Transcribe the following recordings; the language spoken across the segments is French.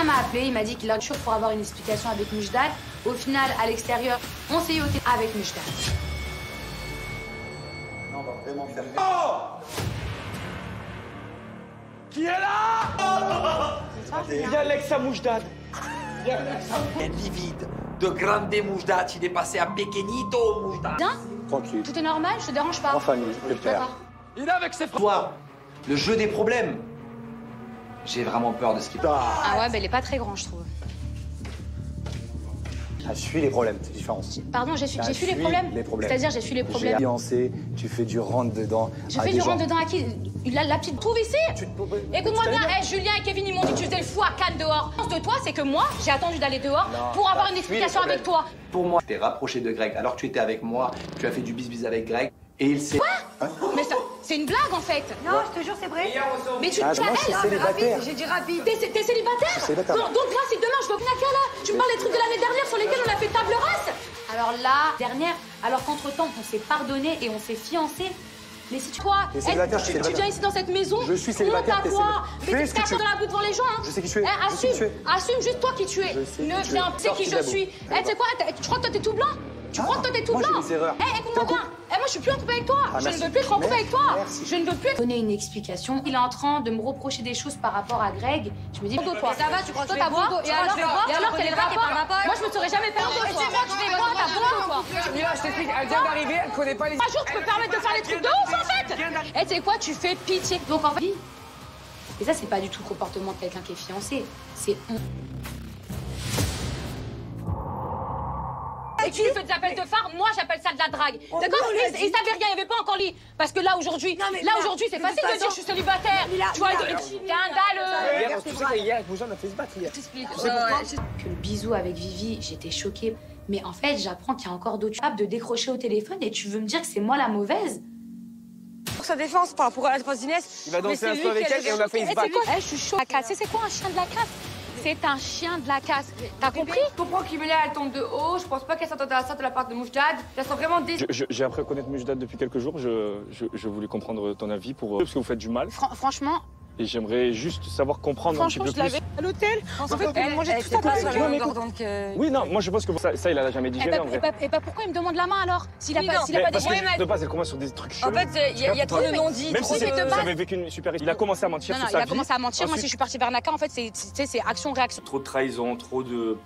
m'a appelé, il m'a dit qu'il a toujours pour avoir une explication avec Moujdad. Au final, à l'extérieur, on s'est eu au téléphone avec Moujdad. Non, on va vraiment faire... Oh! Qui est là? Il y a Alexa Moujdad. Un livide de grande Moujdad, il est passé à Pequeñito Moujdad. Bien? Tranquille. Tout est normal, je te dérange pas? En famille, le père. D'accord. Il est avec ses frères. Toi, le jeu des problèmes. J'ai vraiment peur de ce qui... Ah ouais, bah il est pas très grand, je trouve. Ah, je suis les problèmes, c'est différent. Pardon, j'ai su les problèmes? C'est-à-dire, j'ai su les J'ai problèmes. fiancé, tu fais du rentre-dedans. Je fais du rentre-dedans à qui? La petite trouve ici? Écoute-moi bien, Julien et Kevin, ils m'ont dit que tu faisais le fou à Cannes dehors. La chance de toi, c'est que moi, j'ai attendu d'aller dehors pour avoir une explication avec toi. Pour moi, tu t'es rapproché de Greg. Alors que tu étais avec moi, tu as fait du bis-bis avec Greg. Et il s'est... Quoi? Mais ça, c'est une blague en fait. Non, je te jure, c'est vrai. Mais tu moi, je suis célibataire. J'ai dit rapide. T'es célibataire? Célibataire. Donc là, si demain je veux Knaka là, tu me parles des trucs de l'année dernière sur lesquels on a fait table rase? Alors là, dernière, alors qu'entre-temps, on s'est pardonné et on s'est fiancés. Mais si tu crois, T'es célibataire, tu viens ici dans cette maison, je suis célibataire, honte à toi. t'es Mais célibataire. t'es caché dans la boue devant les gens, hein. Je sais qui tu es. Assume juste toi qui tu es. Je sais qui Ne tu viens, es. tu sais qui je Sorti suis. d'abord. Tu sais quoi, tu crois que toi t'es tout blanc? Tu crois que toi t'es tout moi, blanc? j'ai des erreurs. Écoute-moi bien. Moi je suis plus en couple avec toi. Je ne merci. veux plus être en couple avec toi. Merci. Je ne veux plus donner une explication. Il est en train de me reprocher des choses par rapport à Greg. Je me dis, toi, Ça va, tu crois que je vais t'as bon boire? dos. Et alors quel est le rapport? Moi je me serais jamais permis de toi. T'as bon dos, toi. Mila, je t'explique, elle vient d'arriver, elle connaît pas les... Un jour, tu peux te permettre de faire des trucs de ouf, en fait. Et tu sais quoi, tu fais pitié. Donc, en fait... Et ça, c'est pas du tout le comportement de quelqu'un qui est fiancé. C'est... Et tu lui fais des appels de phare, moi, j'appelle ça de la drague. D'accord? Et ça avait rien, il n'y avait pas encore lit. Parce que là, aujourd'hui, c'est facile de dire je suis célibataire. Tu vois, scandaleux. Tu sais qu'hier, avec Moujdad, on a fait se battre hier. Que le bisou avec Vivi, j'étais choquée. Mais en fait, j'apprends qu'il y a encore d'autres capables de décrocher au téléphone et tu veux me dire que c'est moi la mauvaise? Pour sa défense, par rapport à la défense d'Inès. Il va danser un peu avec elle et on a fait se battre. Je suis chaud. C'est quoi un chien de la casse? C'est un chien de la casse. T'as compris? Je comprends qu'Imélia, elle tombe de haut. Je pense pas qu'elle s'attendait à ça de la part de Moujdad. Elle sent vraiment J'ai appris à connaître Moujdad depuis quelques jours. Je voulais comprendre ton avis parce que vous faites du mal. Franchement... Et j'aimerais juste savoir comprendre un petit peu plus. Franchement, je l'avais à l'hôtel. En fait, elle mangeait tout ça pas parce que... Oui, non, moi je pense que ça il a jamais digéré en vrai. Et pourquoi il me demande la main alors? S'il a pas Parce que de base, elle commence sur des trucs chelous. En fait, il y a trop de non-dits. Même si j'avais vécu une super... Il a commencé à mentir sur sa vie. Il a commencé à mentir. Moi, si je suis partie vers Naka, en fait, c'est action-réaction. Trop de trahison, trop de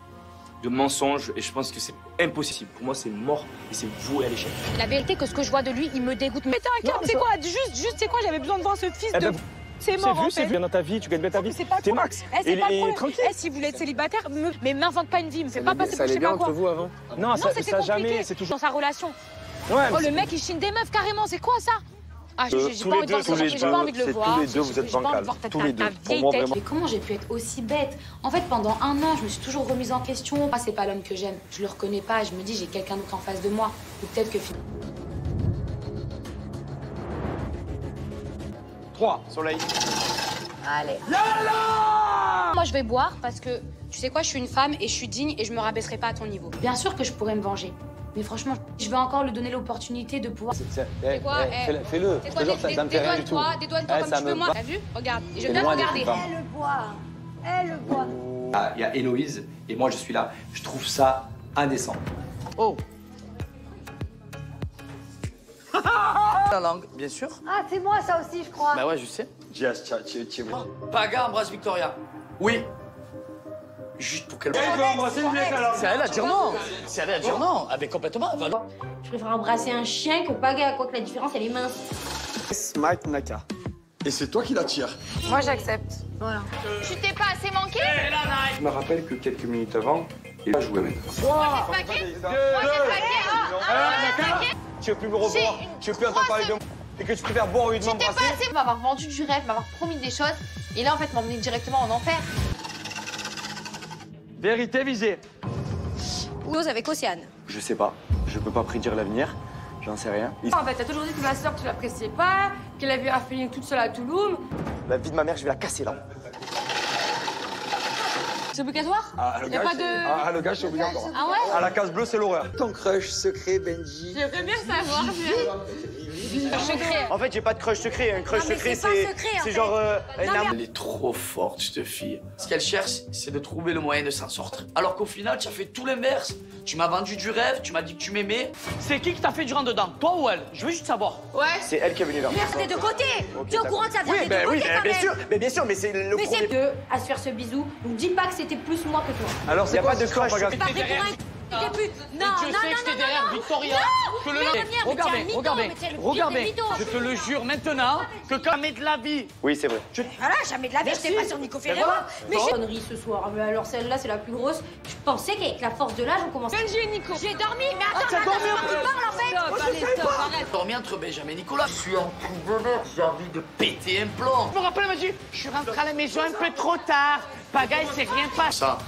mensonges. Et je pense que c'est impossible. Pour moi, c'est mort et c'est voué à l'échec. La vérité, que ce que je vois de lui, il me dégoûte. Mais t'as un câble, c'est quoi? Juste, c'est quoi? J'avais besoin de voir ce fils de... C'est mort, en fait. C'est vu dans ta vie, tu gagnes bien ta vie. T'es max. C'est pas le tranquille. Si vous voulez être célibataire, mais m'invente pas une vie, me fais pas passer pour je Ça allait sais bien pas quoi. entre vous avant? Non, ça jamais, jamais, c'est toujours... Dans sa relation. Ouais, Oh, le mec, il chine des meufs, carrément, c'est quoi ça? Ah, j'ai pas envie de voir ça, j'ai pas envie de le voir. Tous les deux, vous êtes bancals. Tous les deux. Pour moi, vraiment. Mais comment j'ai pu être aussi bête? En fait, pendant un an, je me suis toujours remise en question. Moi, c'est pas l'homme que j'aime. Je le reconnais pas. Je me dis, j'ai quelqu'un d'autre en face de moi. Ou peut-être que... 3, Soleil. Allez. Moi, je vais boire parce que, tu sais quoi, je suis une femme et je suis digne et je me rabaisserai pas à ton niveau. Bien sûr que je pourrais me venger. Mais franchement, je vais encore lui donner l'opportunité de pouvoir... Fais-le. C'est quoi, Ça me fait rien du tout. des doigts de toi comme tu veux, moi. T'as vu? Regarde. Et je viens de loin regarder. des femmes. Elle le boit. Elle le boit. Il y a Héloïse et moi, je suis là. Je trouve ça indécent. Oh. La langue, bien sûr. Ah, c'est moi, ça aussi, je crois. Bah ouais, je sais. Paga embrasse Victoria. Oui. Juste pour qu'elle... C'est à elle à dire non. C'est à elle à dire non. Avec complètement. Je préfère embrasser un chien que Paga, quoique la différence, elle est mince. Smite Naka. Et c'est toi qui la tires. Moi, j'accepte. Voilà. Tu t'es pas assez manqué? Je me rappelle que quelques minutes avant, il a joué maintenant. Tu veux plus me revoir, tu veux plus entendre parler de moi, et que tu préfères boire au lieu de m'embrasser. M'avoir vendu du rêve, m'avoir promis des choses, et là en fait m'emmener directement en enfer. Vérité visée. Ose avec Océane. Je sais pas. Je peux pas prédire l'avenir. J'en sais rien. En fait, t'as toujours dit que ma soeur, tu l'appréciais pas, qu'elle avait un feeling toute seule à Toulouse. La vie de ma mère, je vais la casser là. C'est obligatoire? Ah, le Y a gage, pas de... ah, le gage, c'est obligatoire. Ah ouais? À la case bleue, c'est l'horreur. Ton crush secret, Benji. J'aimerais bien savoir. Secret. En fait, j'ai pas de crush secret. Un crush Non, mais secret, c'est pas secret, en c'est fait. genre un Non, mais- amour. Elle est trop forte, cette fille. Ce qu'elle cherche, c'est de trouver le moyen de s'en sortir. Alors qu'au final, tu as fait tout l'inverse. Tu m'as vendu du rêve, tu m'as dit que tu m'aimais. C'est qui t'a fait du rentre dedans? Toi ou elle? Je veux juste savoir. Ouais. C'est elle qui est venue vers moi. Merde, t'es de côté. Tu es au courant que ça vient Oui, des deux ben oui, côtés, quand bien même. sûr. Mais bien sûr, mais c'est le Mais premier. c'est que à se faire ce bisou, donc dis pas que c'était plus moi que toi. Alors, Y c'est a quoi pas de cette histoire, crush. Paga? C'est pas vrai pour un t'es plus. Non, non, Dieu non, sait que j'étais derrière Victoria. Que le Regarde bien, Regarde mais bien, t'es le pire regarde des bien. mythos. Je te le jure maintenant que jamais de la vie. Oui, c'est vrai. Voilà, jamais de la vie, j'étais pas sur Nico Ferreira. Mais j'ai connerie ce soir. Mais alors celle-là, c'est la plus grosse. Je pensais qu'avec la force de l'âge, on commençait. Benji et Nico. J'ai dormi, mais attends, tu parles en fait. Stop, allez, stop, arrête. J'ai dormi entre Benjamin et Nicolas. Je suis en coup de nerfs, j'ai envie de péter un plomb. Je me rappelle, Benji, je suis rentré à la maison un peu trop tard. Pagaille, c'est rien passé. Ça,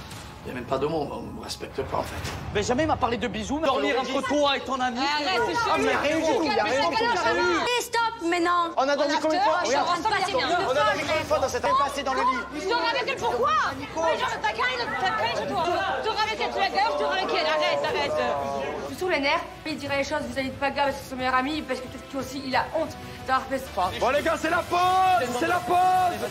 il n'y a même pas de mots, on me respecte pas en fait. Benjamin m'a parlé de bisous. Dormir entre toi et ton ami. Arrête, c'est Ah, mais rien du tout. Y a rien du tout. Et stop, maintenant. On a dormi combien de fois? Je Regarde. rentre pas, c'est bien. On a dormi combien de fois dans cette passée dans le lit? Tu dors avec elle, pourquoi? Mais genre, t'as qu'un sur toi. Tu dors avec elle, tu la gafes, tu dors avec elle. Arrête. Je suis sur les nerfs. Il dirait les choses vis-à-vis de Paga parce que c'est son meilleur ami, parce que peut-être qu'il aussi, il a honte d'avoir fait ça. Bon, les gars, c'est la pause. C'est la pause.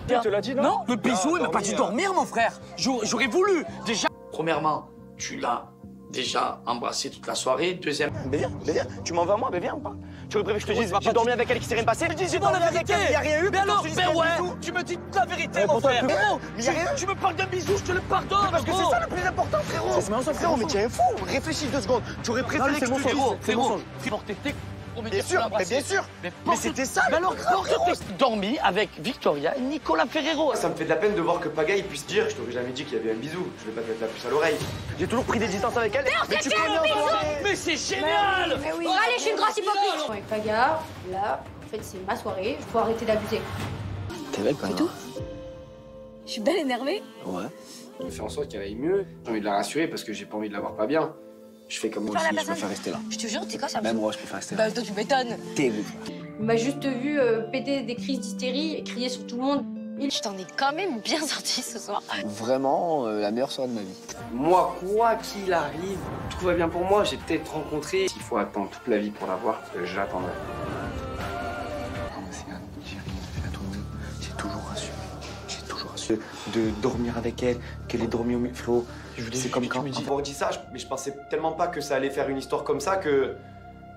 Tu te l'as dit, non? Non, le bisou, il m'a pas dit dormir, mon frère. J'aurais voulu. Déjà. Premièrement, tu l'as déjà embrassé toute la soirée. Deuxième, Mais viens, tu m'en veux à moi, mais viens, on parle. Tu aurais préféré que je te dise, j'ai dormi avec elle qui s'est rien passé? J'ai dans la vérité. Y a rien eu. Mais alors, tu dis ben un ouais, bisou. tu me dis toute la vérité, mon pourtant, frère. tu- Frérot, Mais y a rien. tu me parles d'un bisou, je te le pardonne. Parce que c'est ça le plus important, frérot. C'est mon sens, frérot, mais tu es un fou. Réfléchis 2 secondes. Tu aurais préféré que je te dise. Frérot, t'es Bien sûr, mais bien sûr. Mais c'était ça. Mais alors, dormi avec Victoria et Nicolas Ferrero. Ça me fait de la peine de voir que Pagaille puisse dire, je t'aurais jamais dit qu'il y avait un bisou. Je vais pas te mettre la puce à l'oreille. J'ai toujours pris des distances avec elle. Mais tu connais encore. Mais c'est génial. Mais oui. Allez, je suis une grosse hypocrite. Avec Paga, là, en fait, c'est ma soirée. Faut arrêter d'abuser. T'es belle quand même. Je suis belle énervée. Ouais. Je fais en sorte qu'elle aille mieux. J'ai envie de la rassurer parce que j'ai pas envie de la voir pas bien. Je fais comme moi aussi, je préfère rester là. Je te jure, t'es quoi ça? Même moi, je préfère rester là. Bah, toi, tu m'étonnes. Terrible. Il m'a juste vu péter des crises d'hystérie et crier sur tout le monde. Je t'en ai quand même bien sorti ce soir. Vraiment la meilleure soirée de ma vie. Moi, quoi qu'il arrive, tout va bien pour moi. J'ai peut-être rencontré. S'il faut attendre toute la vie pour la voir, j'attendrai. J'ai rien fait à tout le monde. J'ai toujours assuré. J'ai toujours assuré de dormir avec elle, qu'elle ait dormi au milieu. Frérot, c'est comme quand. On dit ça, mais je pensais tellement pas que ça allait faire une histoire comme ça que.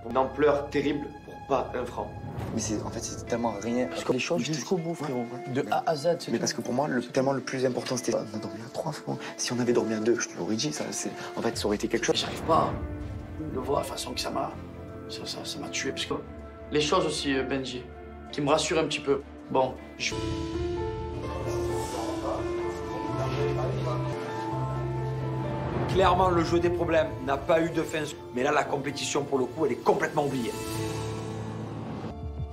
Une ampleur terrible pour pas un franc. Mais en fait, c'est tellement rien. Parce que les choses jusqu'au bout, frérot. De A à Z. Mais parce que pour moi, tellement le plus important, c'était. On a dormi à 3 fois. Si on avait dormi à 2, je te l'aurais dit, ça, en fait, ça aurait été quelque chose. j'arrive pas à le voir de la façon que ça m'a tué. Parce que les choses aussi, Benji, qui me rassurent un petit peu. Bon, je... Clairement, le jeu des problèmes n'a pas eu de fin. Mais là, la compétition, pour le coup, elle est complètement oubliée.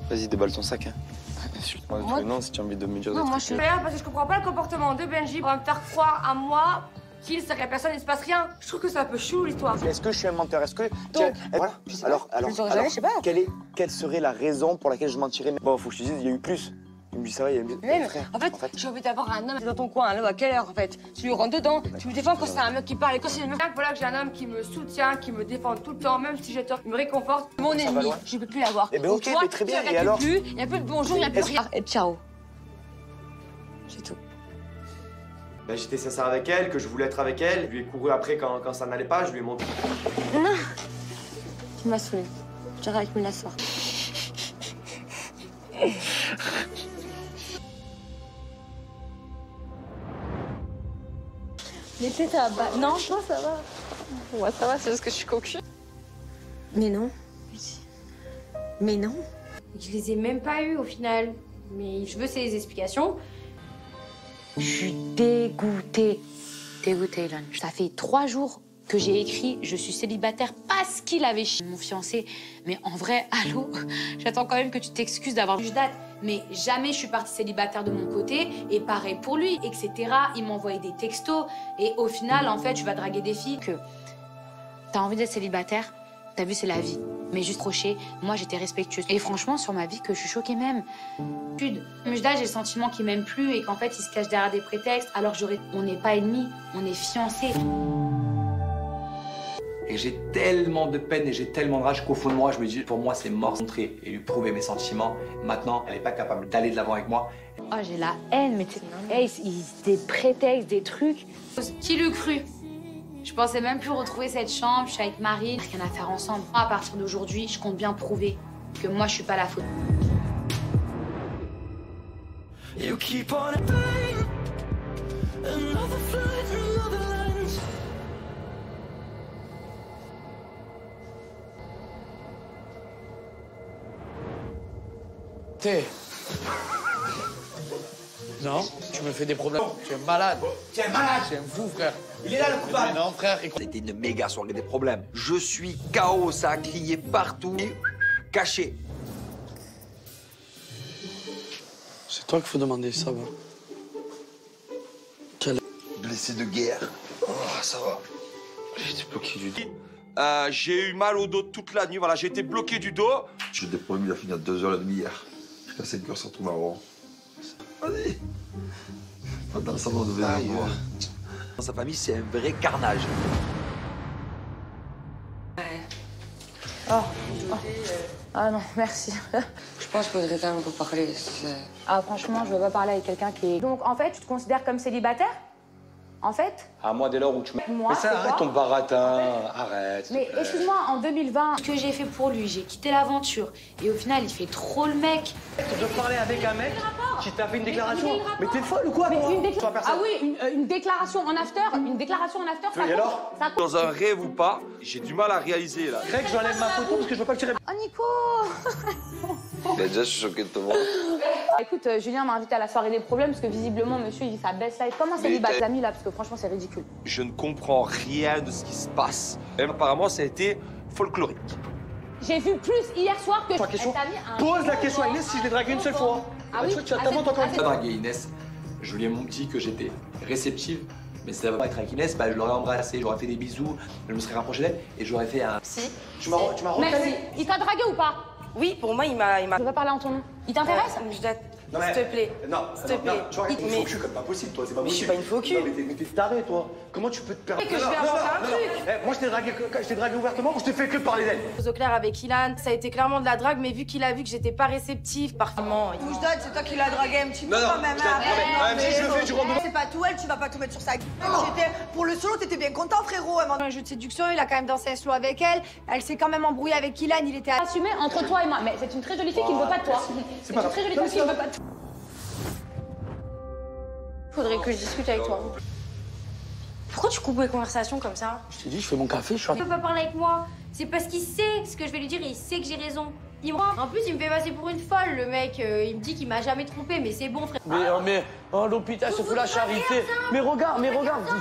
Vas-y, déballe ton sac. Hein. Moi, non, si tu as envie de me dire des trucs. Je suis merde parce que je comprends pas le comportement de Benji pour me faire croire à moi qu'il serait la personne, il se passe rien. Je trouve que c'est un peu chou l'histoire. Est-ce que je suis un menteur? Est-ce que. Voilà. Alors, je sais pas. quelle serait la raison pour laquelle je mentirais? Bon, faut que je te dise, il y a eu plus. Il me dit ça va, il y a eu plus. Mais en fait, j'ai envie d'avoir un homme dans ton coin, là, à quelle heure en fait? Tu lui rentres dedans, tu me défends quand c'est un mec qui parle et quand c'est une meuf. Voilà que j'ai un homme qui me soutient, qui me défend tout le temps, même si j'ai tort, il me réconforte. Mon ennemi, je peux plus l'avoir. Eh ben, ok, Toi, mais très bien, tu et arrêtes alors? plus, il n'y a plus de bonjour, il n'y a plus rien. Et ciao. C'est tout. Ben, j'étais sincère avec elle, que je voulais être avec elle. Je lui ai couru après quand ça n'allait pas, je lui ai montré. Non. Tu m'as saoulé. J'arrête avec me l'asseoir. Les têtes à bas. Non, ça va. Ouais, ça va, c'est juste que je suis cocu. Mais non. Mais non. Je les ai même pas eues au final. Mais je veux ces explications. Je suis dégoûtée. Dégoûtée, Elon. Ça fait 3 jours que j'ai écrit « Je suis célibataire » parce qu'il avait chié mon fiancé. Mais en vrai, allô, j'attends quand même que tu t'excuses d'avoir eu date. Mais jamais je suis partie célibataire de mon côté. Et pareil pour lui, etc. Il m'envoyait des textos. Et au final, en fait, tu vas draguer des filles que... T'as envie d'être célibataire, t'as vu, c'est la vie. mais juste croché. Moi, j'étais respectueuse. Et franchement, sur ma vie, que je suis choquée même. Mejda, j'ai le sentiment qu'il m'aime plus et qu'en fait, il se cache derrière des prétextes. Alors on n'est pas ennemis, on est fiancés. Et j'ai tellement de peine et j'ai tellement de rage qu'au fond de moi, je me dis, pour moi, c'est mort. Montrer et lui prouver mes sentiments. Maintenant, elle n'est pas capable d'aller de l'avant avec moi. Oh, j'ai la haine, mais des prétextes, des trucs. Qui l'eût cru? Je pensais même plus retrouver cette chambre, je suis avec Marie, rien à faire ensemble. À partir d'aujourd'hui, je compte bien prouver que moi, je suis pas la faute. You keep on Non, tu me fais des problèmes. Tu es malade. Tu es malade. Tu es un fou, frère. Il est là, le coupable. Non, frère, écoute. C'était une méga soirée des problèmes. Je suis KO, ça a crié partout. Caché. C'est toi qu'il faut demander, ça va. Quel... Blessé de guerre. Oh, ça va. J'ai été bloqué du dos. J'ai eu mal au dos toute la nuit. Voilà, j'ai été bloqué du dos. J'ai des problèmes, il a fini à 2h30 hier. Jusqu'à 5h, ça tourne en rond. Allez. Va dans le salon de verre. Dans sa famille, c'est un vrai carnage. Ah non, merci. Je pense qu'il faudrait quand même vous parler. Ah franchement, je veux pas parler avec quelqu'un qui est... Donc en fait, tu te considères comme célibataire? En fait? À moi, dès lors où tu m'as... Moi, mais ça, c'est arrête quoi? ton baratin, arrête. Mais excuse-moi, en 2020, ce que j'ai fait pour lui, j'ai quitté l'aventure. Et au final, il fait trop le mec. Tu dois parler avec un mec qui t'a fait une déclaration. Mais t'es folle ou quoi? Ah oui, une déclaration en after, ça Et alors? Dans un rêve ou pas, j'ai du mal à réaliser là. Greg, j'enlève ma photo parce que je veux pas que tu... Oh Nico. Déjà, je suis choqué de te voir. Écoute, Julien m'a invité à la soirée des problèmes parce que visiblement, monsieur, il vit sa best life. Comment célibataire amis là? Parce que franchement, c'est ridicule. Je ne comprends rien de ce qui se passe. Même apparemment, ça a été folklorique. J'ai vu plus hier soir que... Pose la question à Inès si je l'ai dragué une seule fois. Ah oui? Tu as encore J'ai dragué Inès. Je lui ai menti que j'étais réceptive. Mais si ça va pas être avec Inès, bah, je l'aurais embrassée, j'aurais fait des bisous, je me serais rapproché d'elle et j'aurais fait un... Si. Tu m'as Merci. Il t'a dragué ou pas? Oui, pour moi, il m'a... Je veux pas parler en ton nom. Il t'intéresse? Non, mais... S'il te plaît. Non, s'il te plaît. Tu vois, une faux cul comme pas possible, toi, c'est pas Mais je possible. suis pas une faux cul. Mais t'es taré, toi. Comment tu peux te permettre... Que je vais inventer un truc. Moi, je t'ai dragué ouvertement ou je t'ai fait que parler d'elle? Au clair avec Ilan, ça a été clairement de la drague, mais vu qu'il a vu que j'étais pas réceptive, parfaitement. Moujdad, c'est toi qui l'as dragué un petit peu quand même. Si je le fais, je rentre. C'est pas tout elle, tu vas pas tout mettre sur sa gueule. Pour le solo, t'étais bien content, frérot. Un jeu de séduction, il a quand même dansé un slow avec elle. Elle s'est quand même embrouillée avec Ilan, il était Assumé entre toi et moi. Mais c'est une très jolie fille qui ne veut pas de toi. C'est une très jolie fille qui ne veut pas de toi. Faudrait que je discute avec toi. Pourquoi tu coupes les conversations comme ça? Je t'ai dit, je fais mon café, je suis... Il peut pas parler avec moi. C'est parce qu'il sait ce que je vais lui dire et il sait que j'ai raison. En plus, il me fait passer pour une folle, le mec. Il me dit qu'il m'a jamais trompé, mais c'est bon, frère. Mais l'hôpital se fout la charité. Mais regarde.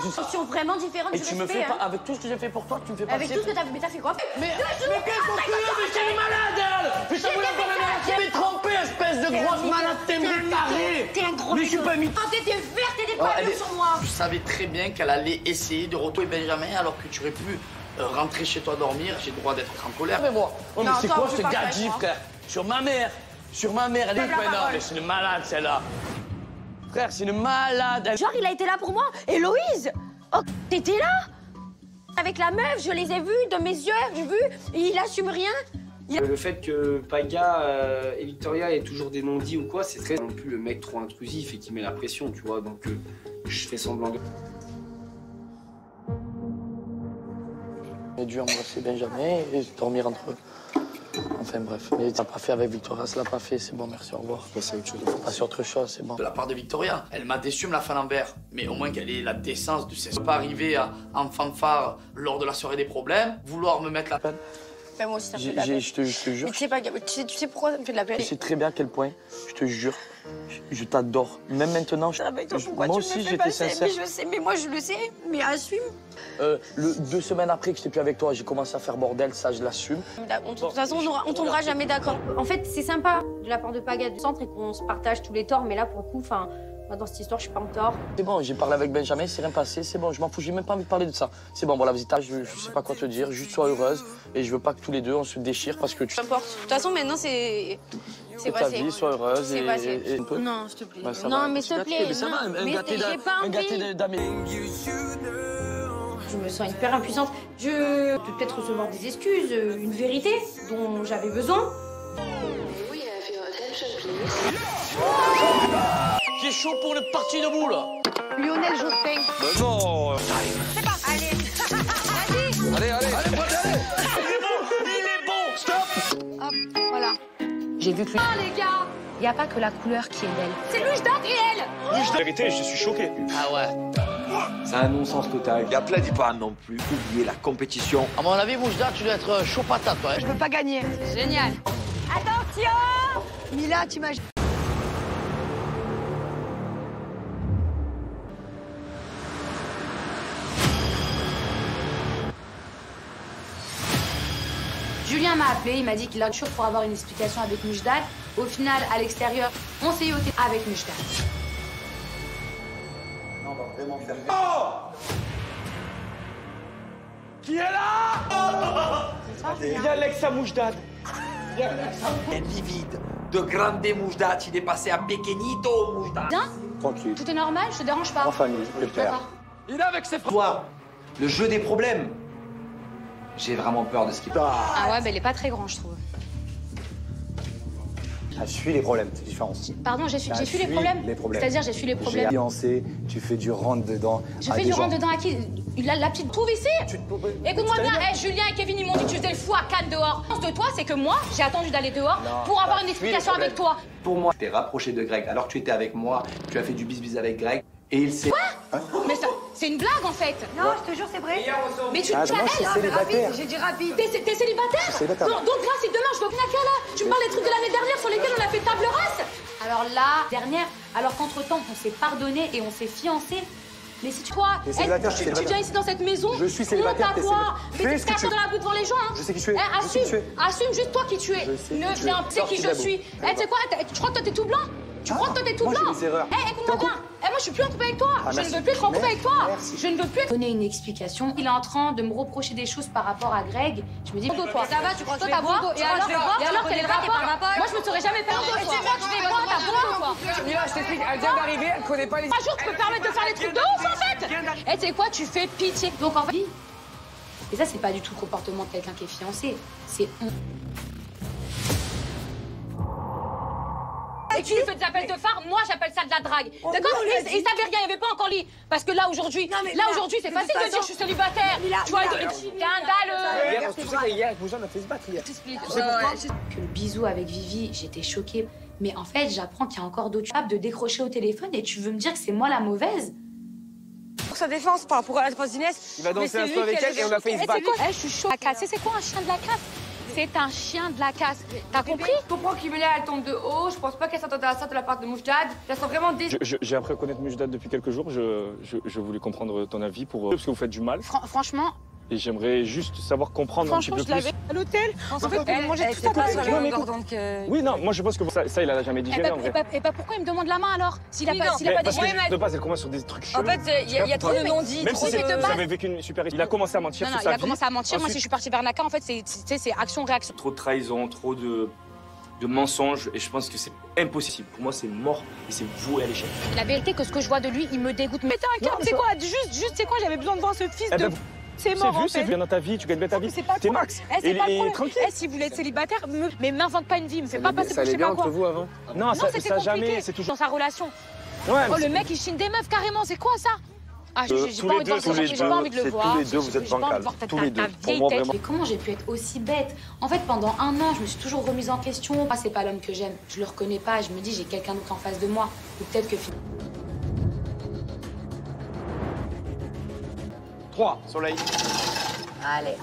Ils sont vraiment différents. Et tu me fais pas, avec tout ce que j'ai fait pour toi, tu me fais passer... Avec tout ce que t'as fait, mais t'as fait quoi? Mais qu'est-ce qu'on fait? Mais c'est une malade, elle! Mais ça voulait pas me mettre trompé, espèce de grosse malade, t'es taré! T'es un gros... Mais je suis pas mis... Oh, t'étais verte, t'étais pas mieux sur moi. Je savais très bien qu'elle allait essayer de retrouver Benjamin alors que tu aurais pu rentrer chez toi dormir. J'ai le droit d'être en colère. Mais moi, mais c'est quoi ce gadget, frère? Sur ma mère, elle est... Mais non, mais c'est une malade, celle-là. Frère, c'est une malade. Genre, il a été là pour moi. Héloïse, oh, t'étais là? Avec la meuf, je les ai vus de mes yeux, j'ai vu, et il assume rien. Le fait que Paga et Victoria aient toujours des non-dits ou quoi, c'est très non plus le mec trop intrusif et qui met la pression, tu vois. Donc je fais semblant de... J'ai dû embrasser Benjamin et dormir entre eux. Enfin bref, mais ça l'a pas fait avec Victoria, ça l'a pas fait, c'est bon, merci, au revoir. Passer à autre chose, c'est bon. De la part de Victoria, elle m'a déçu, me la Falembert. Mais au moins qu'elle ait la décence de ne pas arriver en fanfare lors de la soirée des problèmes, vouloir me mettre la peine. Ben moi aussi, ça me fait de la peine. Je te jure. Mais tu sais pas, tu sais pourquoi ça me fait de la peine? Tu sais très bien à quel point, je te jure, je t'adore. Même maintenant, moi aussi j'étais sincère. Mais je sais, mais moi je le sais, mais assume. 2 semaines après que j'étais plus avec toi, j'ai commencé à faire bordel, ça je l'assume. De toute façon, on tombera jamais d'accord. En fait, c'est sympa de la part de Paga du centre et qu'on se partage tous les torts, mais là, pour le coup, enfin, Moi, dans cette histoire, je suis pas en tort. C'est bon, j'ai parlé avec Benjamin, c'est rien passé, c'est bon, je m'en fous, j'ai même pas envie de parler de ça. C'est bon, voilà, Zita, je sais pas quoi te dire, juste sois heureuse et je veux pas que tous les deux on se déchire parce que tu. Peu importe. De toute façon, maintenant, c'est ta passé. vie, sois heureuse C'est passé. et un peu. Non, s'il te plaît. Bah, ça non, va, mais s'il te plaît. Mais ça va, mais j'ai pas envie. Je me sens hyper impuissante. Je peux peut-être recevoir des excuses, une vérité dont j'avais besoin. Qui est chaud pour le parti debout là? Lionel Jospin. Ben non. C'est pas. Allez. Vas-y. Allez. Il est bon. Stop. Hop, voilà. J'ai vu que lui... Ah, les gars. Il n'y a pas que la couleur qui est belle. C'est Mujdat réel. En vérité, je suis choqué. Ah ouais. C'est un non-sens total. N'applaudis pas non plus. Oubliez la compétition. À mon avis, Mujdat, tu dois être chaud patate, toi. Je peux pas gagner. Génial. Attention. Mila, tu m'as... Julien m'a appelé, il m'a dit qu'il a toujours pour avoir une explication avec Mujdat. Au final, à l'extérieur, on s'est eu au téléphone avec Mujdat. Non, on va vraiment faire... Oh! Qui est là? Il y a l'ex à Mujdat. Un livide de grande Mujdat, il est passé à Pequeñito Mujdat. Bien? Tranquille. Tout est normal? Je te dérange pas? En famille, le père. D'accord. Il est avec ses frères. Toi, le jeu des problèmes. J'ai vraiment peur de ce qui passe. Ah ouais, ben il est pas très grand, je trouve. Ah, suis les problèmes, c'est différent. Pardon, j'ai su les problèmes? C'est-à-dire, j'ai su les problèmes. J'ai fiancé, tu fais du rentre-dedans. Je fais du rentre-dedans à qui? La petite trouve ici? Écoute-moi bien, Julien et Kevin, ils m'ont dit que tu faisais le fou à Cannes dehors. La chance de toi, c'est que moi, j'ai attendu d'aller dehors pour avoir une explication avec toi. Pour moi, tu t'es rapproché de Greg alors que tu étais avec moi, tu as fait du bis-bis avec Greg et il s'est... Quoi? Mais ça, c'est une blague en fait. Non, je te jure, c'est vrai. Mais tu moi, je suis célibataire. J'ai dit rapide. T'es célibataire? Je suis célibataire. Donc là, si demain je veux venir là, tu me parles des trucs de l'année dernière sur lesquels on a fait table rase. Alors là, dernière, alors qu'entre-temps, on s'est pardonné et on s'est fiancés. Mais si tu crois, tu viens ici dans cette maison, je suis célibataire, t'es toi. Mais tu te dans la boue devant les gens. Hein. Je sais qui tu es. Assume juste toi qui tu es. Ne viens, tu sais qui je suis. Tu sais quoi, tu crois que toi t'es tout blanc? Tu crois que toi t'es tout blanc? Écoute-moi bien. Moi je suis plus en couple avec toi. Je ne veux plus être en couple avec toi. Je ne veux plus donner une explication. Il est en train de me reprocher des choses par rapport à Greg. Je me dis, toi. Ça va, tu crois que je vais boire? Et alors quel est le rapport? Moi je me serais jamais permis de toi. Tu crois que t'as bon toi? Mila, je t'explique, elle vient d'arriver, elle connaît pas les... Un jour tu peux te permettre de faire des trucs de ouf en fait. Et tu sais quoi, tu fais pitié. Donc en fait, et ça c'est pas du tout le comportement de quelqu'un qui est fiancé. C'est et tu lui fais des appels de phare, moi j'appelle ça de la drague. D'accord? Et ça avait rien, il n'y avait pas encore lit. Parce que là aujourd'hui, c'est facile de dire je suis célibataire. Tu vois, scandaleux. Tu sais qu'hier, avec Moussa, on a fait se battre hier. Que le bisou avec Vivi, j'étais choquée. Mais en fait, j'apprends qu'il y a encore d'autres capables de décrocher au téléphone et tu veux me dire que c'est moi la mauvaise? Pour sa défense, par rapport à la défense d'Inès. Il va danser un peu avec elle et on a fait se battre. Je suis chaud. C'est quoi un chien de la casse? C'est un chien de la casse. T'as compris? Je comprends qu'Imelia, elle tombe de haut. Je pense pas qu'elle s'attendait à ça de la part de Mujdat. Je la sens vraiment J'ai appris à connaître Mujdat depuis quelques jours. Je voulais comprendre ton avis parce que vous faites du mal. Franchement. Et j'aimerais juste savoir comprendre un petit peu plus. Franchement, je l'avais à l'hôtel. En fait, elle mangeait tout ça donc... Oui, non, moi je pense que ça il a jamais digéré en vrai. Et pourquoi il me demande la main alors? S'il a pas parce que de base, elle commence sur des trucs chelous. En fait, il y a trop de non-dits. Même si vous avez vécu une super... Il a commencé à mentir sur sa vie. Il a commencé à mentir. Moi, si je suis partie vers Naka, en fait, c'est action-réaction. Trop de trahison, trop de mensonges. Et je pense que c'est impossible. Pour moi, c'est mort et c'est voué à l'échec. La vérité que ce que je vois de lui, il me dégoûte. Mais t'es un câble, c'est quoi? Juste, c'est quoi? J'avais besoin de voir ce fils de... C'est mort, c'est vu dans ta vie, tu gagnes bien ta vie. T'es Max. C'est pas le problème. Si vous voulez être célibataire, mais m'invente pas une vie, me fais pas passer pour je sais pas quoi. Ça allait bien entre vous avant? Non, ça jamais, c'est toujours... Dans sa relation. Ouais, le mec, il chine des meufs carrément, c'est quoi ça? Ah, j'ai pas envie de le voir. Tous les deux, vous êtes bancals. Tous les deux. Pour moi, vraiment. Mais comment j'ai pu être aussi bête? En fait, pendant un an, je me suis toujours remise en question. Ah, c'est pas l'homme que j'aime. Je le reconnais pas. Je me dis, j'ai quelqu'un d'autre en face de moi. Ou peut-être que... 3, Soleil. Allez.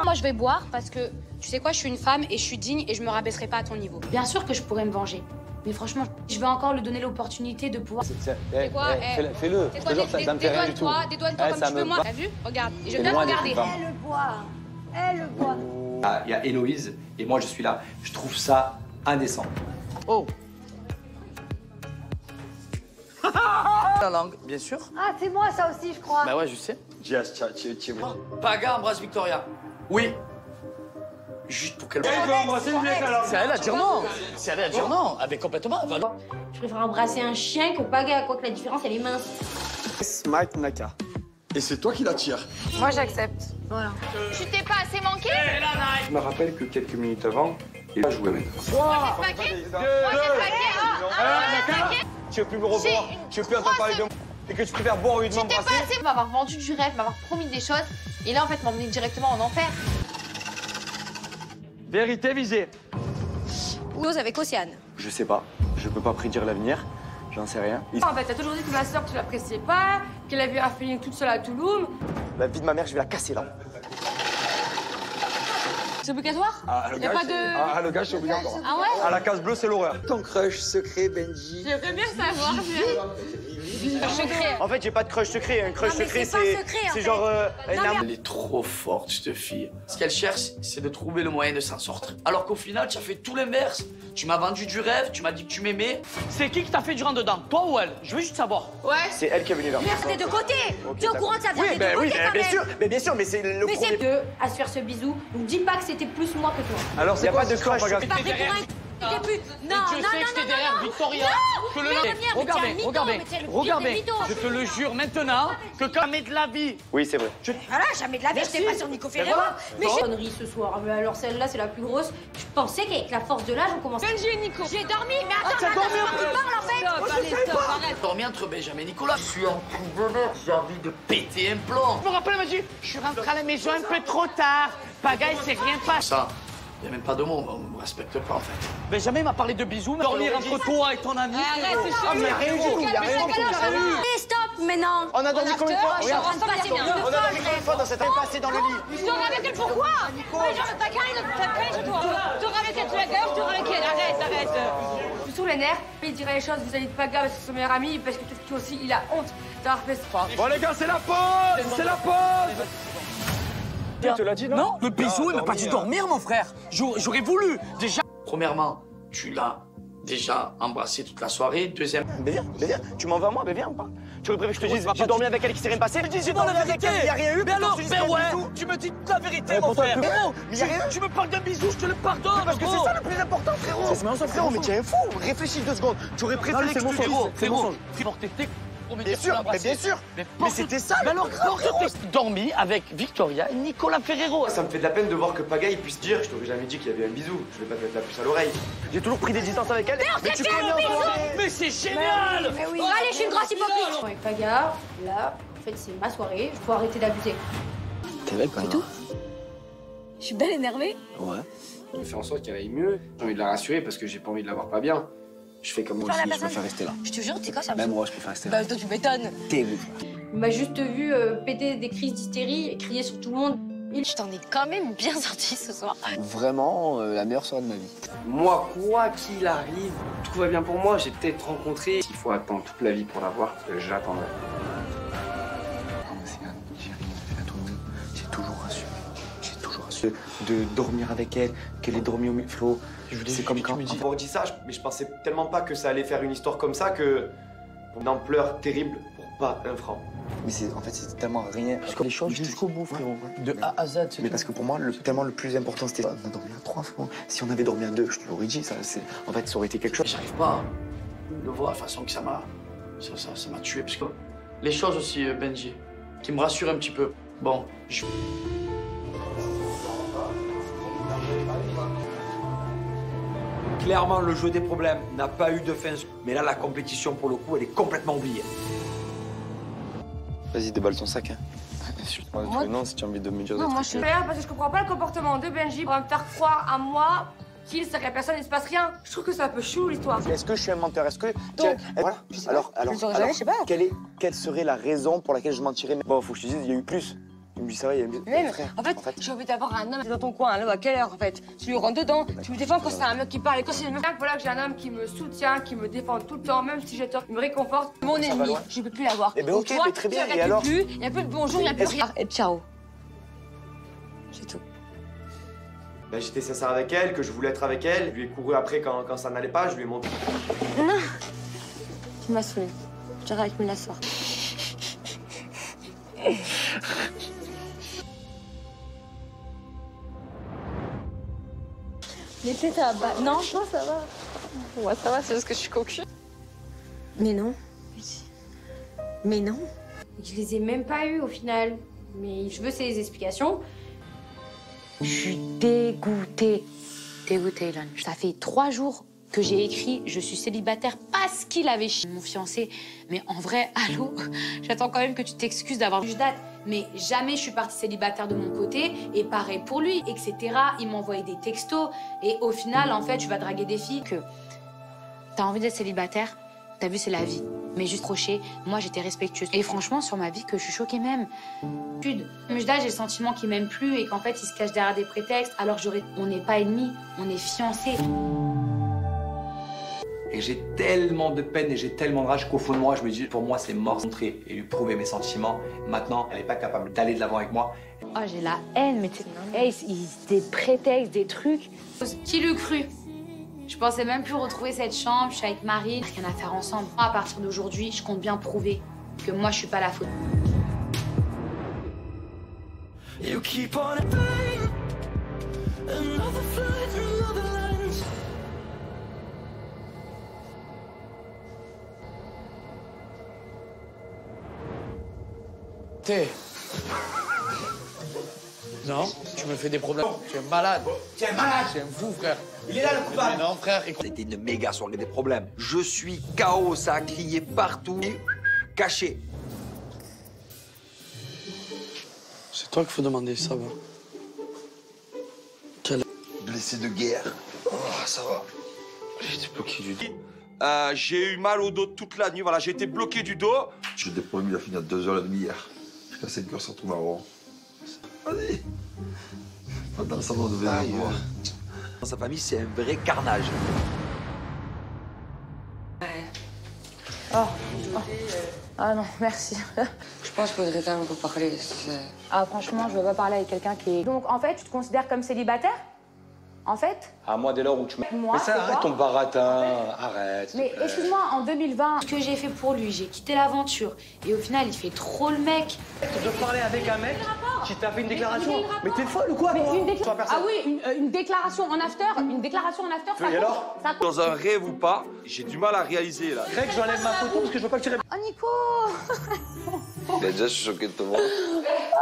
Moi, je vais boire parce que, tu sais quoi, je suis une femme et je suis digne et je me rabaisserai pas à ton niveau. Bien sûr que je pourrais me venger. Mais franchement, je vais encore lui donner l'opportunité de pouvoir... C'est quoi? Fais-le. Ça me fait rien du tout. Dédouane-toi comme tu peux, moi. T'as vu? Regarde. Et je viens de regarder. Elle le boit. Il y a Héloïse et moi je suis là. Je trouve ça indécent. Oh. La langue, bien sûr. Ah, c'est moi ça aussi, je crois. Bah ouais, je sais. Paga embrasse Victoria. Oui. Juste pour qu'elle... C'est à elle à dire non. C'est à elle à dire non. Avec complètement. Je préfère embrasser un chien que Paga, quoique la différence, elle est mince. Smite Naka. Et c'est toi qui la tires. Moi, j'accepte. Voilà. Tu t'es pas assez manqué? Je me rappelle que quelques minutes avant, il a joué avec toi. Moi, j'ai paqué. Tu veux plus me revoir, tu veux plus entendre parler de moi, et que tu préfères boire au lieu de m'embrasser. Tu t'es pas assez... m'avoir vendu du rêve, m'avoir promis des choses, et là, en fait, m'emmener directement en enfer. Vérité visée. Ose avec Océane. Je sais pas, je peux pas prédire l'avenir, j'en sais rien. En fait, t'as toujours dit que ma soeur, tu l'appréciais pas, qu'elle avait un feeling toute seule à Toulouse. La vie de ma mère, je vais la casser là. C'est obligatoire? Ah, le Y a gage, pas de... ah, le gage, c'est obligatoire. Ah ouais? À la case bleue, c'est l'horreur. Ton crush secret, Benji. J'aimerais bien savoir. En fait, j'ai pas de crush secret. Un crush secret, c'est genre un amour. Elle est trop forte, cette fille. Ce qu'elle cherche, c'est de trouver le moyen de s'en sortir. Alors qu'au final, tu as fait tout l'inverse. Tu m'as vendu du rêve, tu m'as dit que tu m'aimais. C'est qui t'a fait du rentre-dedans? Toi ou elle? Je veux juste savoir. Ouais. C'est elle qui est venue vers moi. Mais c'était de côté. Tu es au courant que ça vient Oui, des deux côtés quand bien même. sûr, mais bien sûr, mais c'est le Mais premier. c'est deux à se faire ce bisou. Donc dis pas que c'était plus moi que toi. Alors, c'est quoi de crush? C'est pas pris pour un... C'était plus... Non, Je sais que t'es derrière Victoria. Que le regardez. Je te le jure maintenant que quand jamais de la vie. Oui, c'est vrai. Voilà, jamais de la vie, je t'ai pas sur Nico Ferreira. Mais j'ai une connerie ce soir. Mais alors celle-là, c'est la plus grosse. Je pensais qu'avec la force de l'âge, on commençait... Benji et Nico. J'ai dormi, mais attends, tu parles en fait. Stop, arrête. Dormi entre Benjamin et Nicolas. Je suis en coup de nerfs, j'ai envie de péter un plomb. Je me rappelle, elle m'a dit, je suis rentré à la maison un peu trop tard. Paga, il s'est rien passé. Ça, y a même pas de mots, on me respecte pas en fait. Benjamin m'a parlé de bisous, mais dormir entre toi et ton ami. Arrête, c'est Ah, mais il y a rien du tout, il y a rien du tout. Et stop maintenant. On a dormi combien de fois? Je suis en train de passer bien. On a dormi combien de fois dans cette année passée dans le lit? Tu dors avec elle pourquoi? Mais genre, t'as qu'un sur toi. Tu dors avec elle, tu la gagnes, tu dors avec elle. Arrête. Je suis sous les nerfs, il dirait les choses vis-à-vis de Paga parce que c'est son meilleur ami, parce que peut-être que lui aussi, il a honte d'avoir fait ça. Bon, les gars, c'est la pause! C'est la pause! Tu te l'as dit, non? Non, le bisou, il m'a pas dit dormir, mon frère. J'aurais voulu, déjà. Premièrement, tu l'as déjà embrassé toute la soirée. Deuxième... Mais viens, tu m'en veux à moi, mais viens ou pas? Tu aurais préféré que je te dise, j'ai dormi avec elle qui s'est rien passé? Dis moi la vérité. Il y a rien eu, mais alors, ben ouais, tu me dis la vérité, mon frère. Frérot, Mais y a rien. Tu me parles d'un bisou, je te le pardonne. parce que c'est ça le plus important, frérot! Frérot, mais tu es un fou! Réfléchis 2 secondes! Tu aurais préféré que je te dise... Frérot, Bien sûr, mais c'était ça! Mais alors, t'es dormi avec Victoria et Nicolas Ferrero. Ça me fait de la peine de voir que Paga il puisse dire, je t'aurais jamais dit qu'il y avait un bisou, je vais pas te mettre la puce à l'oreille. J'ai toujours pris des distances avec elle, mais tu connais en soirée! Mais c'est génial! Mais oui. Allez, je suis une grosse hypocrite. Avec Paga, là, en fait, c'est ma soirée. Il faut arrêter d'abuser. T'es belle quand même. C'est tout? Je suis belle énervée. Ouais. Je fais en sorte qu'elle aille mieux. J'ai envie de la rassurer parce que j'ai pas envie de la voir pas bien. Je fais comme moi aussi, je préfère rester là. Je te jure, t'es quoi ça? Même moi, je préfère rester là. Bah, toi, tu m'étonnes. Terrible. Il m'a juste vu péter des crises d'hystérie et crier sur tout le monde. Je t'en ai quand même bien sorti ce soir. Vraiment la meilleure soirée de ma vie. Moi, quoi qu'il arrive, tout va bien pour moi. J'ai peut-être rencontré. S'il faut attendre toute la vie pour la voir, j'attendrai. J'ai rien fait à tout le monde. J'ai toujours assumé. De dormir avec elle, qu'elle ait dormi au milieu. Frérot, c'est comme quand. On dit ça, mais je pensais tellement pas que ça allait faire une histoire comme ça que. Une ampleur terrible pour pas un franc. Mais en fait, c'est tellement rien. Parce que les choses jusqu'au bout, frérot. De A à Z. Mais parce que pour moi, tellement le plus important, c'était. On a dormi à 3 fois. Si on avait dormi à 2, je te l'aurais dit, en fait, ça aurait été quelque chose. J'arrive pas à le voir de la façon que ça m'a tué. Parce que les choses aussi, Benji, qui me rassurent un petit peu. Bon, je... Clairement, le jeu des problèmes n'a pas eu de fin. Mais là, la compétition, pour le coup, elle est complètement oubliée. Vas-y, déballe ton sac, hein. Moi, non, si tu as envie de me dire non, moi je suis père parce que je comprends pas le comportement de Benji pour me faire croire à moi qu'il serait personne, il se passe rien. Je trouve que c'est un peu chou l'histoire. Est-ce que je suis un menteur? Est-ce que. Donc, voilà. Alors, je sais pas. quelle serait la raison pour laquelle je mentirais? Bon, faut que je te dise, il y a eu plus. Il me dit ça, il y a eu plus. Mais en fait, j'ai envie d'avoir un homme dans ton coin, là, à quelle heure en fait? Tu lui rentres dedans, tu me défends quand c'est un mec qui parle et quand c'est une meuf. Voilà que j'ai un homme qui me soutient, qui me défend tout le temps, même si j'ai tort, il me réconforte. Mon ennemi, je peux plus l'avoir. Eh ben ok, mais très bien, et alors? Il n'y a plus de bonjour, il n'y a plus rien. Et ciao. C'est tout. Ben, j'étais sincère avec elle, que je voulais être avec elle. Je lui ai couru après quand ça n'allait pas, je lui ai montré. Non. Tu m'as saoulé. Je dirais avec Mila ce soir. Mais t'es à bas. Non, ça va. Ouais, ça va, c'est parce que je suis cocu. Mais non. Mais non. Je les ai même pas eus au final. Mais je veux ces explications. Je suis dégoûtée. Dégoûtée, Elon. Ça fait 3 jours que j'ai écrit « Je suis célibataire » parce qu'il avait chié mon fiancé. Mais en vrai, allô, j'attends quand même que tu t'excuses d'avoir eu date. Mais jamais je suis partie célibataire de mon côté. Et pareil pour lui, etc. Il m'envoyait des textos. Et au final, en fait, tu vas draguer des filles que... T'as envie d'être célibataire, t'as vu, c'est la vie. Mais juste croché, moi, j'étais respectueuse. Et franchement, sur ma vie, que je suis choquée même. Mujda, j'ai le sentiment qu'il m'aime plus et qu'en fait, il se cache derrière des prétextes. Alors, on n'est pas ennemis, on est fiancés. Et j'ai tellement de peine et j'ai tellement de rage qu'au fond de moi, je me dis, pour moi, c'est mort. Montrer et lui prouver mes sentiments. Maintenant, elle n'est pas capable d'aller de l'avant avec moi. Oh, j'ai la haine, mais des prétextes, des trucs. Qui l'eût cru? Je pensais même plus retrouver cette chambre, je suis avec Marie, rien à faire ensemble. À partir d'aujourd'hui, je compte bien prouver que moi, je suis pas la faute. You keep on T'es... Non, tu me fais des problèmes. Tu es malade. Tu es malade. Tu es un fou, frère. Il est là, le coupable. Mais non, frère. C'était une méga soirée des problèmes. Je suis KO, ça a crié partout. Caché. C'est toi qu'il faut demander, ça va. Blessé de guerre. Oh, ça va. J'ai été bloqué du dos. J'ai eu mal au dos toute la nuit, voilà, j'ai été bloqué du dos. J'ai des problèmes, il a fini à 2h30 hier. Jusqu'à 5h, ça retourne à Rouen. Vas-y. Pas dans le salon de verre. Dans sa famille, c'est un vrai carnage. Ah non, merci. Je pense qu'il faudrait quand même parler. Ah franchement, je veux pas parler avec quelqu'un qui est... Donc en fait, tu te considères comme célibataire? En fait? Ah, moi, dès lors où tu m'as... Moi, mais ça, c'est arrête quoi ton baratin, arrête. Mais excuse-moi, en 2020, ce que j'ai fait pour lui, j'ai quitté l'aventure. Et au final, il fait trop le mec. Tu dois parler avec un mec qui t'a fait une déclaration. Mais t'es folle ou quoi, Mais toi? Ah oui, une déclaration en after. Une déclaration en after, ça Et alors compte, ça compte. Dans un rêve ou pas, j'ai du mal à réaliser, là. Greg, j'enlève ma photo parce que je veux pas que tu... Oh, Nico. Déjà, je suis choqué de te voir.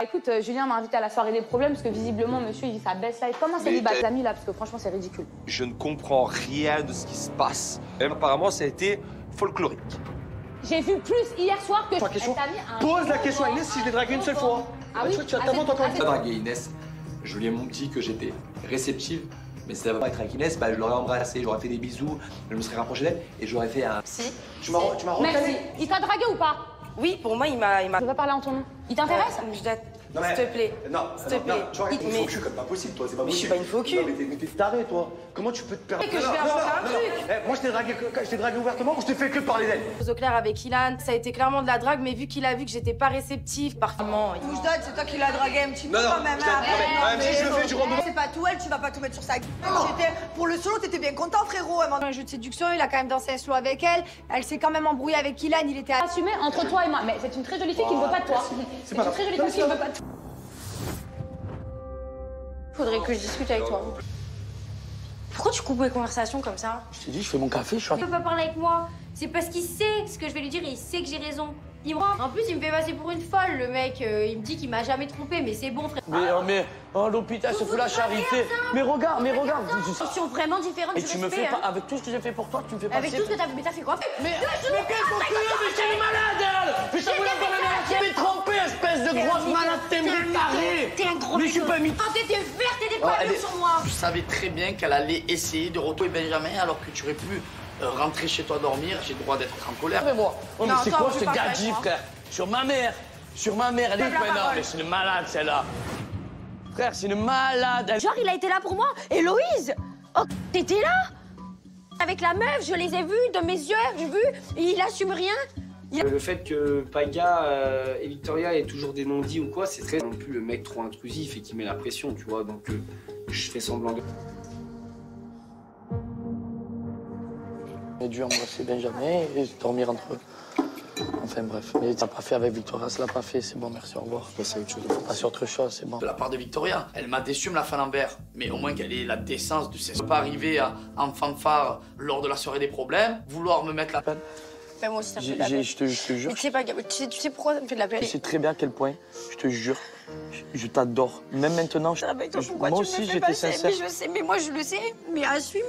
Écoute, Julien m'a invité à la soirée des problèmes parce que visiblement, monsieur, il vit sa best life. Comment c'est libre l'ami là? Parce que franchement, c'est ridicule. Je ne comprends rien de ce qui se passe. Et apparemment, ça a été folklorique. J'ai vu plus hier soir que... Pose la question à Inès si je l'ai dragué une seule fois. Ah oui? Tu as tellement encore J'ai dragué Inès. Je lui ai dit que j'étais réceptive. Mais si ça va pas être avec Inès, bah, je l'aurais embrassée, j'aurais fait des bisous, je me serais rapproché d'elle et j'aurais fait un... Si. Tu m'as Merci. Il t'a dragué ou pas? Oui, pour moi, il m'a... Je veux pas parler en ton nom. Il t'intéresse? S'il te plaît. Non, s'il te plaît. tu arrêtes, une faux cul comme pas possible, toi, c'est pas Mais je suis possible. pas une faux cul. Non, mais t'es taré, toi. Comment tu peux te permettre... Que je vais inventer un truc. Moi, je t'ai dragué ouvertement ou je t'ai fait que parler d'elle? Au clair avec Ilan, ça a été clairement de la drague, mais vu qu'il a vu que j'étais pas réceptive, parfaitement. Mujda, c'est toi qui l'as dragué un petit peu Non, quand même. je t'ai- si je le fais, je rentre. C'est pas tout elle, tu vas pas tout mettre sur sa gueule. Pour le solo, t'étais bien content, frérot. Un jeu de séduction, il a quand même dansé un slow avec elle. Elle s'est quand même embrouillée avec Ilan, il était Assumé entre toi et moi. Mais c'est une très jolie fille qui ne veut pas de toi. C'est une très jolie fille qui ne veut pas de toi. Faudrait que je discute avec toi. Pourquoi tu coupes les conversations comme ça? Je t'ai dit, je fais mon café, je suis Il peut pas parler avec moi. C'est parce qu'il sait ce que je vais lui dire et il sait que j'ai raison. En plus, il me fait passer pour une folle, le mec. Il me dit qu'il m'a jamais trompé, mais c'est bon, frère. Mais l'hôpital se fout la charité. Mais regarde. Sont vraiment différentes Et du tu me respect, fais pas, hein. avec tout ce que j'ai fait pour toi, tu me fais pas. Avec tout ce que t'as fait, mais t'as fait quoi? Mais qu'est-ce qu'on fait? Mais c'est une malade, elle! Mais ça voulait pas me m'es trompé, espèce de grosse malade, t'es tarée! T'es un gros Mais je suis pas mis. Ah, t'es verte et des pavillons sur moi. Tu savais très bien qu'elle allait essayer de retrouver Benjamin alors que tu aurais pu rentrer chez toi dormir. J'ai le droit d'être en colère. Mais moi, mais Non, c'est toi, quoi on ce peut pas gadget, faire, frère? Sur ma mère, elle est mais non, mais c'est une malade, celle-là. Frère, c'est une malade. Genre, il a été là pour moi. Héloïse! Oh, t'étais là? Avec la meuf, je les ai vus de mes yeux, j'ai vu, et il assume rien. Le fait que Paga et Victoria aient toujours des non-dits ou quoi, c'est très non plus le mec trop intrusif et qui met la pression, tu vois. Donc je fais semblant de... J'ai dû embrasser Benjamin et dormir entre eux. Enfin bref, mais t'as pas fait avec Victoria, ça l'a pas fait, c'est bon, merci, au revoir. Passer à autre chose. Passer à autre chose, c'est bon. De la part de Victoria, elle m'a déçu, me la Falembert. Mais au moins qu'elle ait la décence de ne pas arriver en fanfare lors de la soirée des problèmes, vouloir me mettre la peine. Ben moi aussi, ça me fait de la peine. Je te jure. Mais tu sais pas, tu sais pourquoi ça me fait de la peine? Tu sais très bien à quel point, je te jure, je t'adore. Même maintenant, moi aussi j'étais sincère. Mais je sais, mais moi je le sais, mais assume.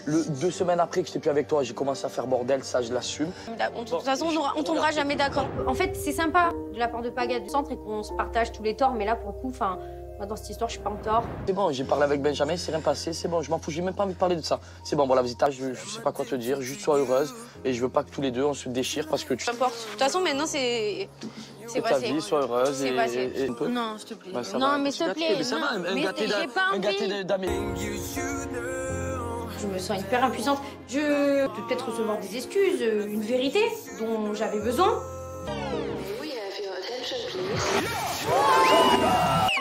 2 semaines après que j'étais plus avec toi, j'ai commencé à faire bordel, ça je l'assume. De toute façon, on tombera jamais d'accord. En fait, c'est sympa de la part de Paga du centre et qu'on se partage tous les torts, mais là pour le coup, enfin, moi dans cette histoire, je suis pas en tort. C'est bon, j'ai parlé avec Benjamin, c'est rien passé, c'est bon, je m'en fous, j'ai même pas envie de parler de ça. C'est bon, voilà, vas-y, je sais pas quoi te dire, juste sois heureuse et je veux pas que tous les deux on se déchire parce que tu. Peu importe. De toute façon, maintenant c'est ta passé. vie, sois heureuse C'est passé. et un peu. Non, s'il te plaît. Bah, ça non, va, mais un s'il te petit plaît. gâté, mais ça va, non, mais j'ai pas un gâté envie. d'amis. Je me sens hyper impuissante. Je peux peut-être recevoir des excuses, une vérité dont j'avais besoin.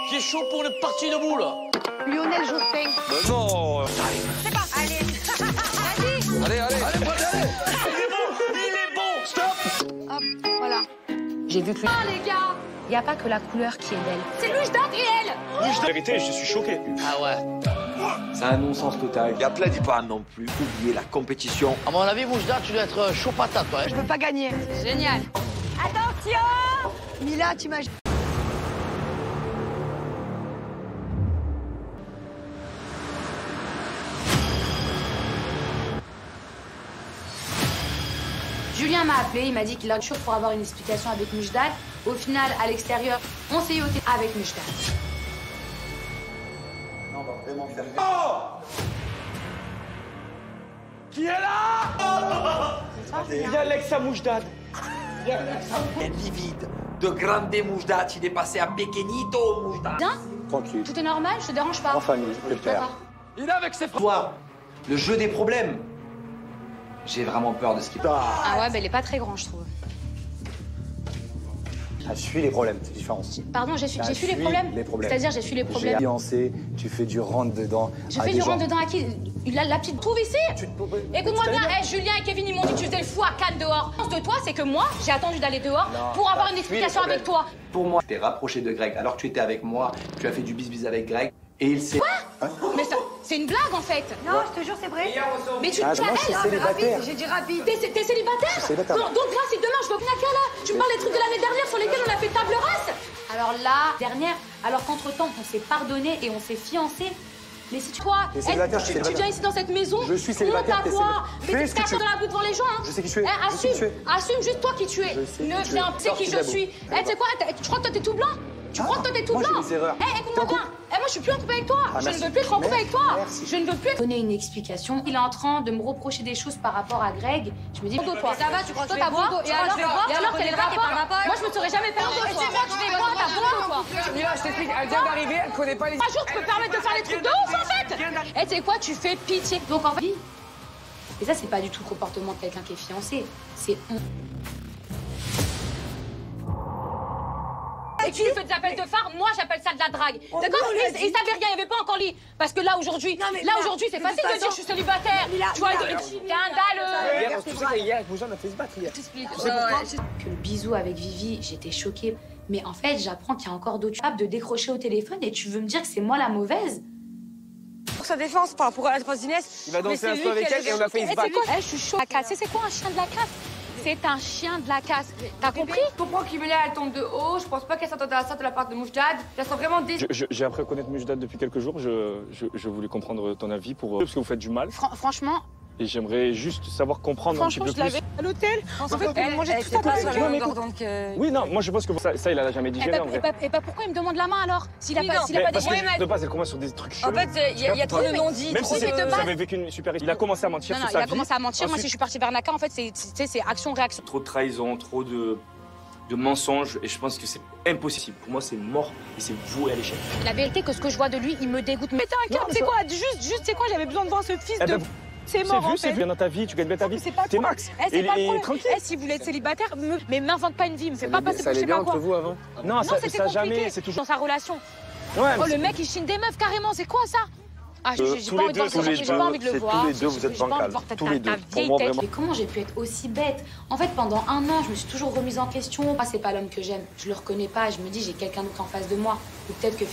Qui est chaud pour le parti debout là? Lionel Jospin. Mais non. C'est pas, allez. Vas-y. Allez. Il est bon, stop. Hop, voilà. J'ai vu que Ah, les gars. il n'y a pas que la couleur qui est belle. C'est Louche d'Adriel. En vérité, je suis choqué. Ah ouais. C'est un non-sens total. Et applaudis pas non plus. Oubliez la compétition. À mon avis, Moujda, tu dois être chaud patate, toi. Je veux pas gagner. Génial. Attention. Mila, tu m'as... Julien m'a appelé, il m'a dit qu'il a chaud pour avoir une explication avec Moujda. Au final, à l'extérieur, on s'est eu au téléphone avec Moujda. On va vraiment faire. Oh! Qui est là? Il y a Alexa Moujdad. Livide, de grande Moujdad, il est passé à Pequeñito Moujdad. Bien? Tranquille. Tout est normal, je te dérange pas. En famille, le père. D'accord. Il est avec ses frères. Toi, le jeu des problèmes. J'ai vraiment peur de ce qui passe. Ah ouais, bah il est pas très grand, je trouve. Ah, je suis les problèmes, c'est différent. Pardon, j'ai fui les problèmes. C'est-à-dire, j'ai fui les J'ai problèmes. fiancé, tu fais du rentre-dedans. Je fais du rentre-dedans à qui? La petite trouve ici? Écoute-moi bien, Julien et Kevin, ils m'ont dit que tu faisais le fou à Cannes dehors. La chance de toi, c'est que moi, j'ai attendu d'aller dehors pour avoir une explication avec toi. Pour moi, tu t'es rapproché de Greg alors que tu étais avec moi, tu as fait du bis-bis avec Greg et il s'est... Quoi? Mais ça, c'est une blague en fait. Non, je te jure, c'est vrai. Mais tu Ah, moi, je suis célibataire. J'ai dit rapide. T'es célibataire? Je suis célibataire. Donc là, si demain je veux venir là, tu me parles des trucs de l'année dernière sur lesquels on a fait table rase. Alors là, dernière, alors qu'entre-temps, on s'est pardonné et on s'est fiancés. Mais si tu crois, T'es célibataire, je suis tu célibataire. viens ici dans cette maison, Je suis célibataire, honte à t'es toi. célibataire. Mais Fais tu ce te que tu casses veux. dans la boue devant les gens, hein. Je sais qui tu es. Eh, Je sais qui tu es. assume juste toi qui tu es. Je sais qui Ne tu viens, es. tu sais qui Sorti je de la boue. suis. Eh, tu sais quoi, tu crois que toi t'es tout blanc? Tu crois que toi t'es tout moi, blanc? j'ai des erreurs. Eh, écoute-moi bien. Eh, moi je suis plus en couple avec toi. Ah, Je ne merci. veux plus être en couple avec toi. Merci. Je ne veux plus donner une explication. Il est en train de me reprocher des choses par rapport à Greg. Je me dis, toi, Ça va, tu crois que toi je t'as vais boire? bon dos. Tu crois que je vais boire? Et alors Tu quel est le connais pas, rapport? t'es pas Moi je me serais jamais permis de toi. Tu fais quoi? T'as bon dos, toi? Mila, je t'explique, elle vient d'arriver, elle connaît pas les... 3 jours, tu peux permettre de faire les trucs de ouf en fait. Et tu sais quoi, tu fais pitié. Donc en fait, et ça c'est pas du tout le comportement de quelqu'un qui est fiancé. C'est Et tu lui fais des appels de phare, moi j'appelle ça de la drague. D'accord? Il savait rien, il n'y avait pas encore lit. Parce que là aujourd'hui, c'est facile de dire je suis célibataire. Tu vois, scandaleux. Tu sais qu'hier, avec Moujda, on a fait se battre hier. T'expliques. Tu sais pourquoi? Que le bisou avec Vivi, j'étais choquée. Mais en fait, j'apprends qu'il y a encore d'autres capables de décrocher au téléphone et tu veux me dire que c'est moi la mauvaise? Pour sa défense, par rapport à la phrase d'Inès. Il va danser un peu avec elle et on a fait se battre. Je suis chaud. C'est quoi un chien de la casse? C'est un chien de la casse. T'as compris? Je comprends qu'Imelia, elle tombe de haut. Je pense pas qu'elle s'attendait à ça de la part de Moujdad. Elle sent vraiment des... J'ai appris à connaître Moujdad depuis quelques jours. Je voulais comprendre ton avis parce que vous faites du mal. Franchement... Et j'aimerais juste savoir comprendre un petit peu plus. à l'hôtel. En fait, elle mangeait tout à l'heure. Oui, non, moi je pense que ça il a jamais digéré en vrai. Et bah pourquoi il me demande la main alors? S'il a pas Parce que de base, elle commence sur des trucs chelous. En fait, il y a trop de non-dits. Même si vous avez vécu une super... Il a commencé à mentir sur sa vie. Il a commencé à mentir. Moi, si je suis partie vers Naka, en fait, c'est action-réaction. Trop de trahison, trop de mensonges. Et je pense que c'est impossible. Pour moi, c'est mort et c'est voué à l'échec. La vérité, que ce que je vois de lui, il me dégoûte. Mais t'as un câble, c'est quoi? Juste, c'est quoi? J'avais besoin de voir ce fils de... C'est mort, en fait. C'est vu dans ta vie, tu gagnes bien ta vie. T'es max. C'est pas le problème. Tranquille. Si vous voulez être célibataire, mais m'invente pas une vie. Me fais pas passer pour Ça je sais allait bien pas quoi. entre vous avant? Non, ça c'était jamais, compliqué. c'est toujours... Dans sa relation. Ouais, Oh, le mec, il chine des meufs, carrément. C'est quoi, ça? Ah, j'ai pas envie de voir ça, j'ai pas envie de le voir. Tous les deux, vous êtes bancals. Tous les deux. Pour moi, vraiment. Mais comment j'ai pu être aussi bête? En fait, pendant un an, je me suis toujours remise en question. Moi, c'est pas l'homme que j'aime. Je le reconnais pas. Je me dis, j'ai quelqu'un d'autre en face de moi. Ou peut-être que...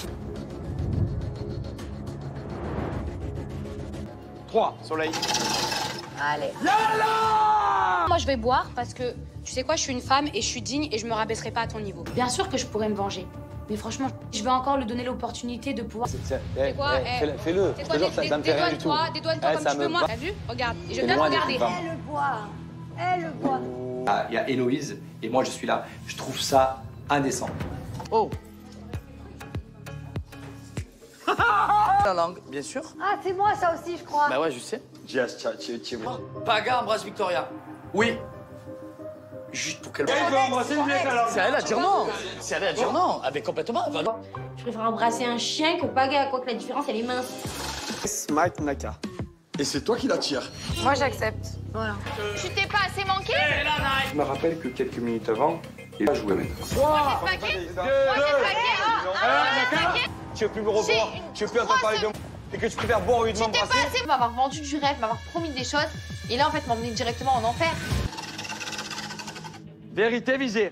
3, Soleil. Allez. Moi, je vais boire parce que, tu sais quoi, je suis une femme et je suis digne et je me rabaisserai pas à ton niveau. Bien sûr que je pourrais me venger. Mais franchement, je vais encore lui donner l'opportunité de pouvoir... Fais-le. Je te jure, ça me fait rien du tout. Dédouane-toi comme tu veux, moi. T'as vu? Regarde. Et je viens de regarder. Elle le boit. Elle le boit. Il y a Héloïse et moi je suis là. Je trouve ça indécent. Oh. La langue, bien sûr. Ah, c'est moi ça aussi, je crois. Bah ouais, je sais. Tu Paga embrasse Victoria. Oui. Juste pour qu'elle... C'est à elle à dire non. C'est à elle à dire non. Avec complètement. Je préfère embrasser un chien que Paga, quoique la différence, elle est mince. Mike Naka. Et c'est toi qui la tires. Moi, j'accepte. Voilà. Tu t'es pas assez manqué? Je me rappelle que quelques minutes avant, il a joué avec. Tu veux plus me revoir, tu veux plus entendre parler de moi, et que tu préfères boire au lieu de m'embrasser. Tu t'es pas assez m'avoir vendu du rêve, m'avoir promis des choses, et là, en fait, m'emmener directement en enfer. Vérité visée.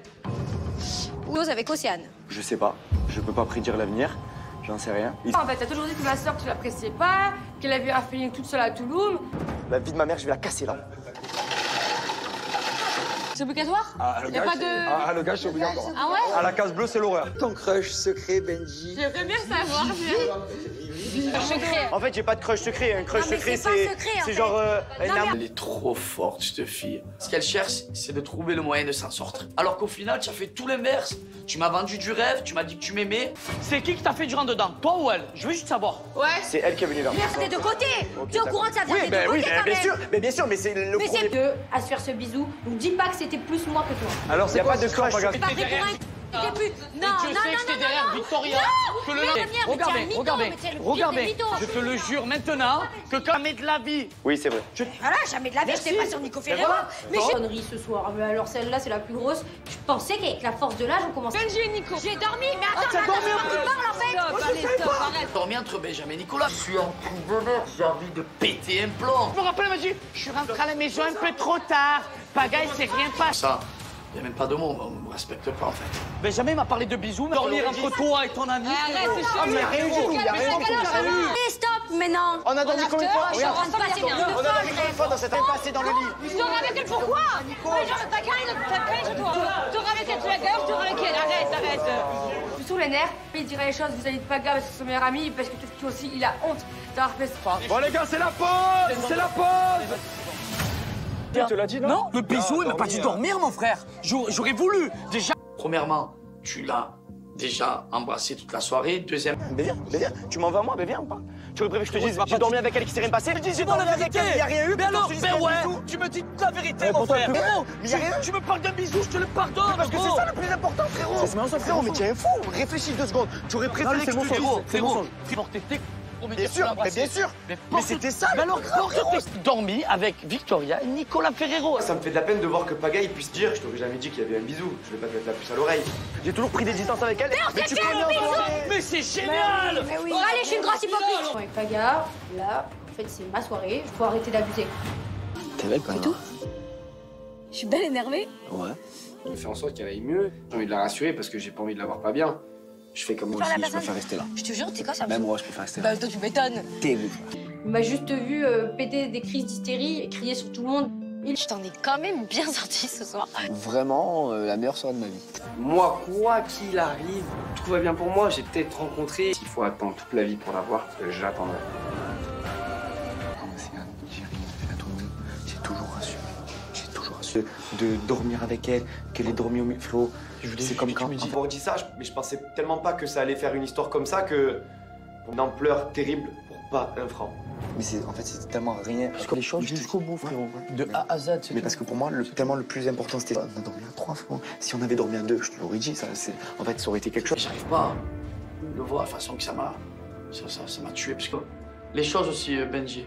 Ose avec Océane. Je sais pas. Je peux pas prédire l'avenir. J'en sais rien. En fait, t'as toujours dit que ma soeur, tu l'appréciais pas, qu'elle avait un feeling toute seule à Toulouse. La vie de ma mère, je vais la casser là. C'est obligatoire? Le pas de... le gage, c'est obligatoire. Ah ouais? À la case bleue, c'est l'horreur. Ton crush secret, Benji. J'aimerais bien savoir. En fait, j'ai pas de crush secret. Un crush secret, c'est genre Elle est trop forte, cette fille. Ce qu'elle cherche, c'est de trouver le moyen de s'en sortir. Alors qu'au final, tu as fait tout l'inverse. Tu m'as vendu du rêve, tu m'as dit que tu m'aimais. C'est qui t'a fait du rentre dedans? Toi ou elle? Je veux juste savoir. Ouais. C'est elle qui est venue vers moi. Merde, des deux côtés. Tu es au courant que ça vient des deux oui, côtés, quand bien même. sûr. Mais bien sûr, mais c'est le Mais c'est premier. mieux à se faire ce bisou. Ne dis pas que c'était plus moi que toi. Alors, c'est quoi de crush? C'est pas vrai pour un... T'es plus... Non, Je sais que t'es derrière Victoria. Que le regardez. Je te le jure maintenant que quand jamais de la vie. Oui, c'est vrai. Voilà, jamais de la vie, je t'ai pas sur Nico Ferreira. Mais j'ai connerie ce soir. Mais alors celle-là, c'est la plus grosse. Je pensais qu'avec la force de l'âge, on commence... Benji et Nico. J'ai dormi, mais attends, tu parles en fait. Allez, stop, arrête. J'ai dormi entre Benjamin et Nicolas. Je suis en coup de bonheur, j'ai envie de péter un plomb. Je me rappelle, elle m'a dit, je suis rentrée à la maison un peu trop tard. Paga, il s'est rien passé. Ça, il n'y a même pas de mots, on me respecte pas en fait. Benjamin m'a parlé de bisous, dormir entre toi et ton ami. Arrête, c'est Ah, mais il y a rien du tout, il y a rien du tout. Allez, stop, maintenant. On a dormi combien de fois? Je suis en train de passer dans On a dormi combien de fois dans cette année passée dans le lit? Tu dors avec elle pourquoi? T'as qu'un chez toi. Tu dors avec elle, tu la gauche, tu dors avec elle. Arrête. Je suis sur les nerfs, il dirait les choses vis-à-vis de Paga parce que c'est son meilleur ami, parce que peut-être qu'il aussi, il a honte d'avoir fait ça. Bon, les gars, c'est la pause! C'est la pause! Tu te l'as dit, non? Non, le bisou, il m'a pas dit dormir, mon frère. J'aurais voulu, déjà. Premièrement, tu l'as déjà embrassé toute la soirée. Deuxième... Mais viens, tu m'en veux à moi, mais viens ou pas? Tu aurais préféré que je te dise, j'ai dormi avec elle et qu'il s'est rien passé? J'ai pas la vérité. Il y a rien eu, mais alors, ben ouais, tu me dis la vérité, mon frère. Frérot, mais y a rien eu. tu me parles d'un bisou, je te le pardonne. Parce que c'est ça le plus important, frérot. C'est frérot, mais tu es un fou. Réfléchis 2 secondes. Tu aurais préféré que je te dise. Frérot. Bien sûr, mais bien sûr. Mais c'était ça. Mais alors, t'es dormi avec Victoria et Nicolas Ferrero. Ça me fait de la peine de voir que Paga il puisse dire, je t'aurais jamais dit qu'il y avait un bisou. Je vais pas te mettre la puce à l'oreille. J'ai toujours pris des distances avec elle. Mais tu connais en soirée. Mais c'est génial. Mais oui. Allez, je suis une grosse hypocrite. Avec Paga, là, en fait, c'est ma soirée. Il faut arrêter d'abuser. T'es belle, C'est tout. Je suis belle énervée. Ouais. Je fais en sorte qu'elle aille mieux. J'ai envie de la rassurer parce que j'ai pas envie de la voir pas bien. Je fais comme moi aussi, je préfère rester là. Je te jure, t'es quoi ça? Même moi, je préfère rester là. Bah, toi, tu m'étonnes. Terrible. Il m'a juste vu péter des crises d'hystérie et crier sur tout le monde. Je t'en ai quand même bien sorti ce soir. Vraiment, la meilleure soirée de ma vie. Moi, quoi qu'il arrive, tout va bien pour moi. J'ai peut-être rencontré. Il faut attendre toute la vie pour la voir, j'attendrai. J'ai toujours assumé. J'ai toujours assumé. De dormir avec elle, qu'elle ait dormi au milieu. Flo, c'est comme quand. On dit ça, mais je pensais tellement pas que ça allait faire une histoire comme ça que. Une ampleur terrible pour pas un franc. Mais en fait, c'est tellement rien. Les choses jusqu'au bout, frérot. De A à Z. Mais parce que pour moi, tellement le plus important, c'était. On a dormi à 3 fois. Si on avait dormi à 2, je te l'aurais dit, ça, en fait, ça aurait été quelque chose. J'arrive pas à le voir de la façon que ça m'a tué. Parce que les choses aussi, Benji,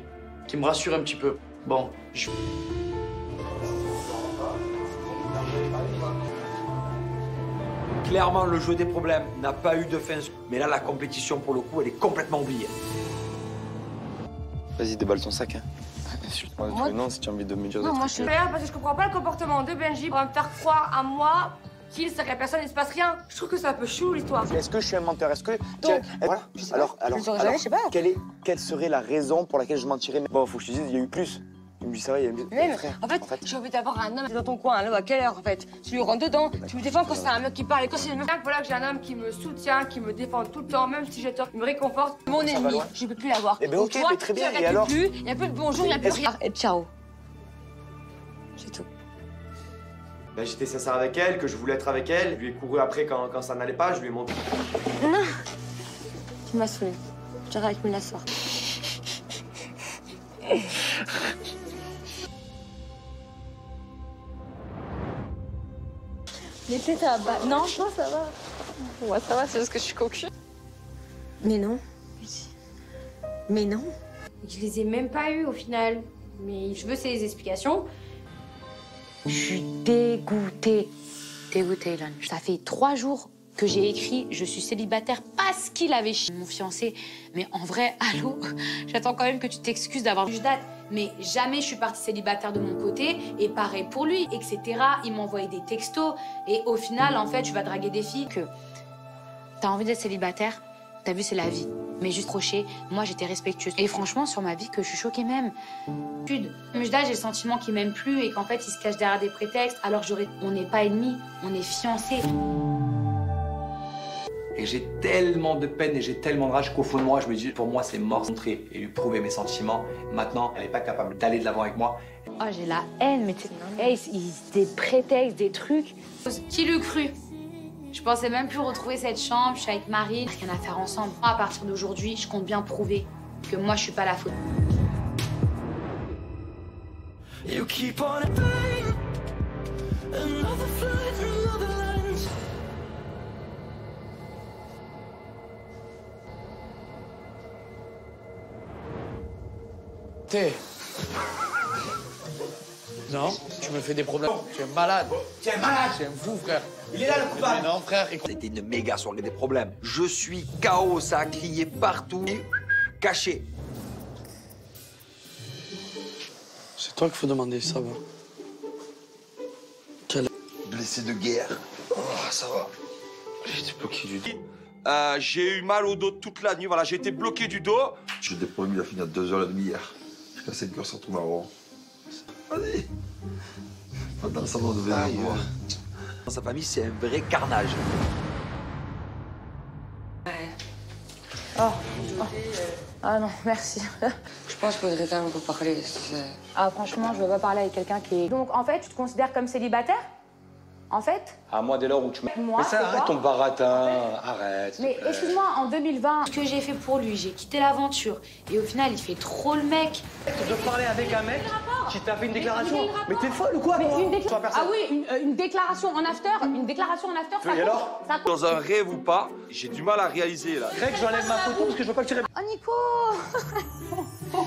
qui me rassurent un petit peu. Bon, je... Clairement, le jeu des problèmes n'a pas eu de fin. Mais là, la compétition, pour le coup, elle est complètement oubliée. Vas-y, déballe ton sac. Hein. Insulte-moi de tous les noms si tu as envie de me dire des trucs. Moi, je suis derrière parce que je comprends pas le comportement de Benji. On va me faire croire à moi qu'il serait personne, il se passe rien. Je trouve que c'est un peu chou l'histoire. Est-ce que je suis un menteur? Est-ce que. Donc, voilà. Alors, je sais pas. Quelle serait la raison pour laquelle je mentirais? Bon, faut que je te dise, il y a eu plus. Il me dit ça va, il y a eu Mais en fait, j'ai envie d'avoir un homme dans ton coin, là, à quelle heure en fait? Tu lui rentres dedans, tu me défends quand c'est un mec qui parle et quand c'est une meuf. Voilà que j'ai un homme qui me soutient, qui me défend tout le temps, même si j'ai tort, il me réconforte. Mon ennemi, je peux plus l'avoir. Eh ben ok, mais très bien, et alors? Il n'y a plus de bonjour, il n'y a plus rien. Et ciao. C'est tout. Ben, j'étais sincère avec elle, que je voulais être avec elle. Je lui ai couru après quand ça n'allait pas, je lui ai montré. Non. Tu m'as saoulé. J'arrête avec la soirée. Les têtes à bas. Non, ça va. Ouais, ça va, c'est parce que je suis cocu. Mais non. Mais non. Je les ai même pas eues au final. Mais je veux ces explications. Je suis dégoûtée. Dégoûtée, Elon. Ça fait 3 jours que j'ai écrit « Je suis célibataire » parce qu'il avait chié mon fiancé. Mais en vrai, allô, j'attends quand même que tu t'excuses d'avoir vu date. Mais jamais je suis partie célibataire de mon côté. Et pareil pour lui, etc. Il m'envoyait des textos. Et au final, en fait, tu vas draguer des filles que... T'as envie d'être célibataire, t'as vu, c'est la vie. Mais juste croché, moi, j'étais respectueuse. Et franchement, sur ma vie, que je suis choquée même. Mujda, j'ai le sentiment qu'il m'aime plus et qu'en fait, il se cache derrière des prétextes. Alors on n'est pas ennemis, on est fiancés. Et j'ai tellement de peine et j'ai tellement de rage qu'au fond de moi, je me dis, pour moi, c'est mort. Montrer et lui prouver mes sentiments. Maintenant, elle n'est pas capable d'aller de l'avant avec moi. Oh, j'ai la haine, mais des prétextes, des trucs. Qui l'eût cru? Je pensais même plus retrouver cette chambre, je suis avec Marine, rien à faire ensemble. À partir d'aujourd'hui, je compte bien prouver que moi, je suis pas la faute. You keep on another flight through other lands. T'es... Non, tu me fais des problèmes. Tu es malade. Tu es malade. Tu es un fou, frère. Il est là, le coupable. Non, frère. C'était une méga soirée des problèmes. Je suis KO, ça a crié partout. Caché. C'est toi qu'il faut demander, ça va. Blessé de guerre. Oh, ça va. J'étais bloqué du dos. J'ai eu mal au dos toute la nuit, voilà, j'ai été bloqué du dos. J'ai des problèmes, il a fini à 2h30 hier. Jusqu'à 5h, ça retrouve à Rouen. Vas-y. Pas dans le salon de verre. Dans sa famille, c'est un vrai carnage. Ah non, merci. Je pense qu'il faudrait quand même vous parler. Ah franchement, je veux pas parler avec quelqu'un qui est... Donc en fait, tu te considères comme célibataire? En fait? À moi, dès lors où tu m'as... Moi, mais ça, arrête ton baratin, arrête. Mais excuse-moi, en 2020, ce que j'ai fait pour lui, j'ai quitté l'aventure. Et au final, il fait trop le mec. Tu dois parler avec un mec qui t'a fait une déclaration. Mais t'es folle ou quoi? Ah oui, une déclaration en after. Une déclaration en after, ça Et compte, alors? ça compte. Dans un rêve ou pas, j'ai du mal à réaliser là. Greg, j'enlève ma photo parce que je veux pas que tu répondes. Oh Nico.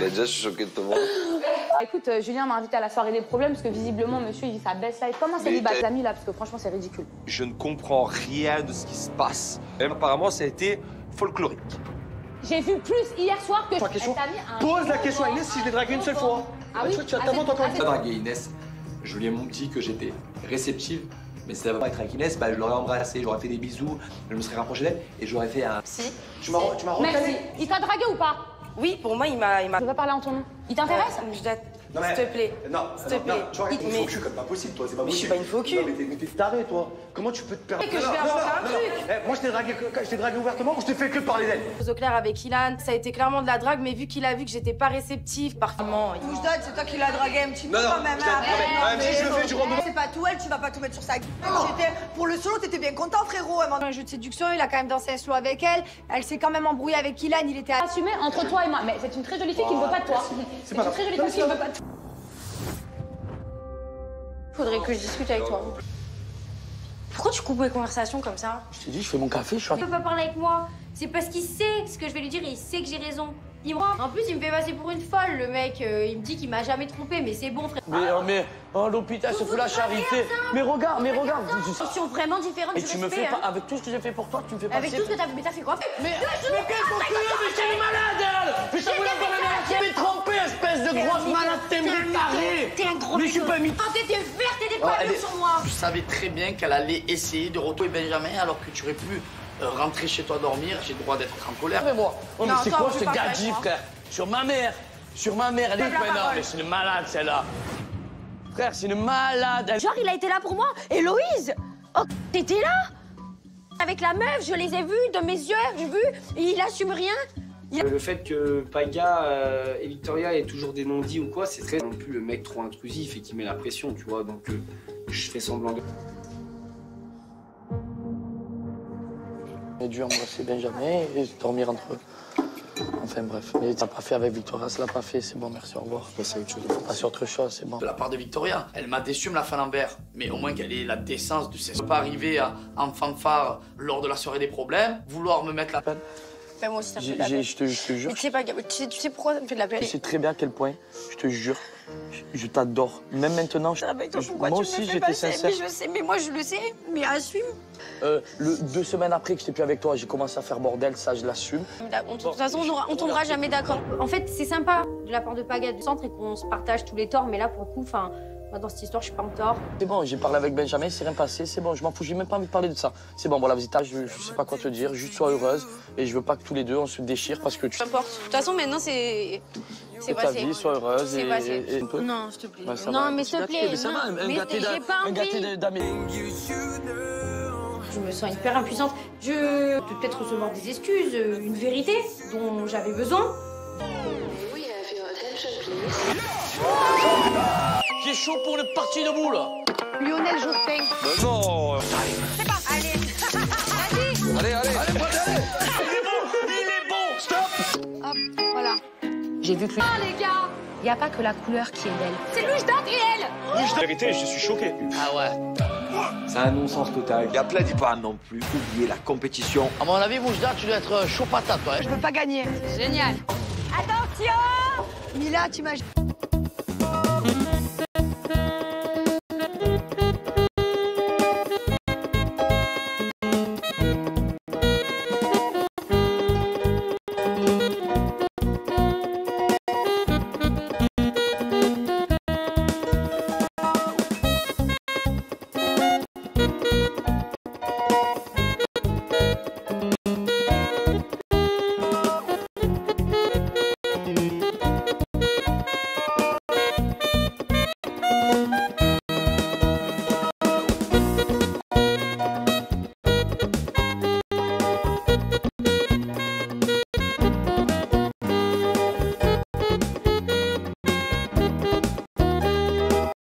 Mais déjà, je suis choqué de te voir. Écoute, Julien m'a invité à la soirée des problèmes parce que visiblement, monsieur, il vit sa best life. Comment célibataire amis là? Parce que franchement, c'est ridicule. Je ne comprends rien de ce qui se passe. Et apparemment, ça a été folklorique. J'ai vu plus hier soir que... Pose la question à Inès si je l'ai dragué une seule fois. Ah oui? Tu as tellement encore J'ai dragué Inès. Je lui ai dit que j'étais réceptive. Mais si ça va pas être avec Inès, bah, je l'aurais embrassée, j'aurais fait des bisous, je me serais rapproché d'elle et j'aurais fait un... Si. Tu m'as Merci. Il t'a dragué ou pas? Oui, pour moi, il m'a... Je veux parler en ton nom. Il t'intéresse? S'il te plaît. Non, s'il te plaît. Tu vois, t'es une faux cul, comme pas possible, toi, c'est pas Mais je suis possible. pas une faux cul. Non, mais t'es taré, toi. Comment tu peux te permettre... Que je vais inventer un truc. Moi, je t'ai dragué ouvertement ou je t'ai fait que parler d'elle? Au clair avec Ilan, ça a été clairement de la drague, mais vu qu'il a vu que j'étais pas réceptive, parfaitement. Moujdad, c'est toi qui l'as dragué un petit peu Non, non, quand même. si je le fais, tu rentres. C'est pas tout elle, tu vas pas tout mettre sur sa gueule. Pour le solo, t'étais bien content, frérot. Un jeu de séduction, il a quand même dansé un slow avec elle. Elle s'est quand même embrouillée avec Ilan, il était Assumé entre toi et moi. Mais c'est une très jolie fille qui ne veut pas de toi. C'est une très jolie fille qui ne veut pas de toi. Faudrait que je discute avec toi. Pourquoi tu coupes les conversations comme ça? Je t'ai dit, je fais mon café, je suis... Il peut pas parler avec moi. C'est parce qu'il sait ce que je vais lui dire et il sait que j'ai raison. En plus, il me fait passer pour une folle, le mec. Il me dit qu'il m'a jamais trompé, mais c'est bon, frère. Mais l'hôpital se fout la charité. Mais regarde. Ils sont vraiment différentes. Et tu me fais pas, avec tout ce que j'ai fait pour toi, tu me fais passer... Avec tout ce que t'as fait, mais t'as fait quoi? Mais quel concurrent, mais c'est une malade, elle! Mais ça voulait pas me trompé! Mais je suis pas mis. Ah, t'étais verte, t'étais pas verte sur moi. Je savais très bien qu'elle allait essayer de retrouver Benjamin alors que tu aurais pu rentrer chez toi dormir. J'ai le droit d'être en colère. Mais moi, oh, mais Non, c'est toi, quoi on ce peut pas gadget, faire, frère? Sur ma mère, elle est. Mais non, mais c'est une malade celle-là. Frère, c'est une malade. Genre, il a été là pour moi. Héloïse, oh, t'étais là? Avec la meuf, je les ai vus de mes yeux, j'ai vu, et il assume rien. Le fait que Paga et Victoria aient toujours des non-dits ou quoi, c'est très non plus le mec trop intrusif et qui met la pression, tu vois. Donc je fais semblant de. J'ai dû embrasser Benjamin et dormir entre eux. Enfin bref, mais ça l'a pas fait avec Victoria, ça l'a pas fait, c'est bon, merci, au revoir. Passer à autre chose. Passer à autre chose, c'est bon. De la part de Victoria, elle m'a déçu, me la Falembert. Mais au moins qu'elle ait la décence de ne pas arriver en fanfare lors de la soirée des problèmes, vouloir me mettre la peine. Ben moi aussi, ça me fait de la peine. Je te jure. Mais tu sais pas, tu sais pourquoi ça me fait de la peine? Tu sais très bien à quel point, je te jure, je t'adore. Même maintenant, moi aussi j'étais sincère. Mais je sais, mais moi je le sais, mais assume. 2 semaines après que j'étais plus avec toi, j'ai commencé à faire bordel, ça je l'assume. De toute façon, on tombera jamais d'accord. En fait, c'est sympa de la part de Paga du centre et qu'on se partage tous les torts, mais là pour le coup, enfin, moi dans cette histoire, je suis pas en tort. C'est bon, j'ai parlé avec Benjamin, c'est rien passé, c'est bon, je m'en fous, j'ai même pas envie de parler de ça. C'est bon, voilà, Visita, je sais pas quoi te dire, juste sois heureuse et je veux pas que tous les deux on se déchire parce que tu. Peu importe. De toute façon, maintenant c'est ta passé. vie, sois heureuse C'est passé. et un peu. Non, s'il te plaît. Bah, ça non, va, mais s'il te plaît. Mais ça va, mais j'ai pas envie. d'Amélie. Je me sens hyper impuissante. Je peux peut-être recevoir des excuses, une vérité dont j'avais besoin. Qui est chaud pour le parti debout là? Lionel Jospin. Mais non. C'est pas. Allez. Vas-y. Allez. Il est bon. Stop. Hop, voilà. J'ai vu que Ah, les gars. il n'y a pas que la couleur qui est belle. C'est Louis Adriel. En vérité, je suis choqué. Ah ouais. C'est un non-sens total. Et applaudis pas non plus. Oubliez la compétition. À mon avis, Moujda, tu dois être chaud patate, toi. Je peux pas gagner. Génial. Attention. Mila, tu m'as...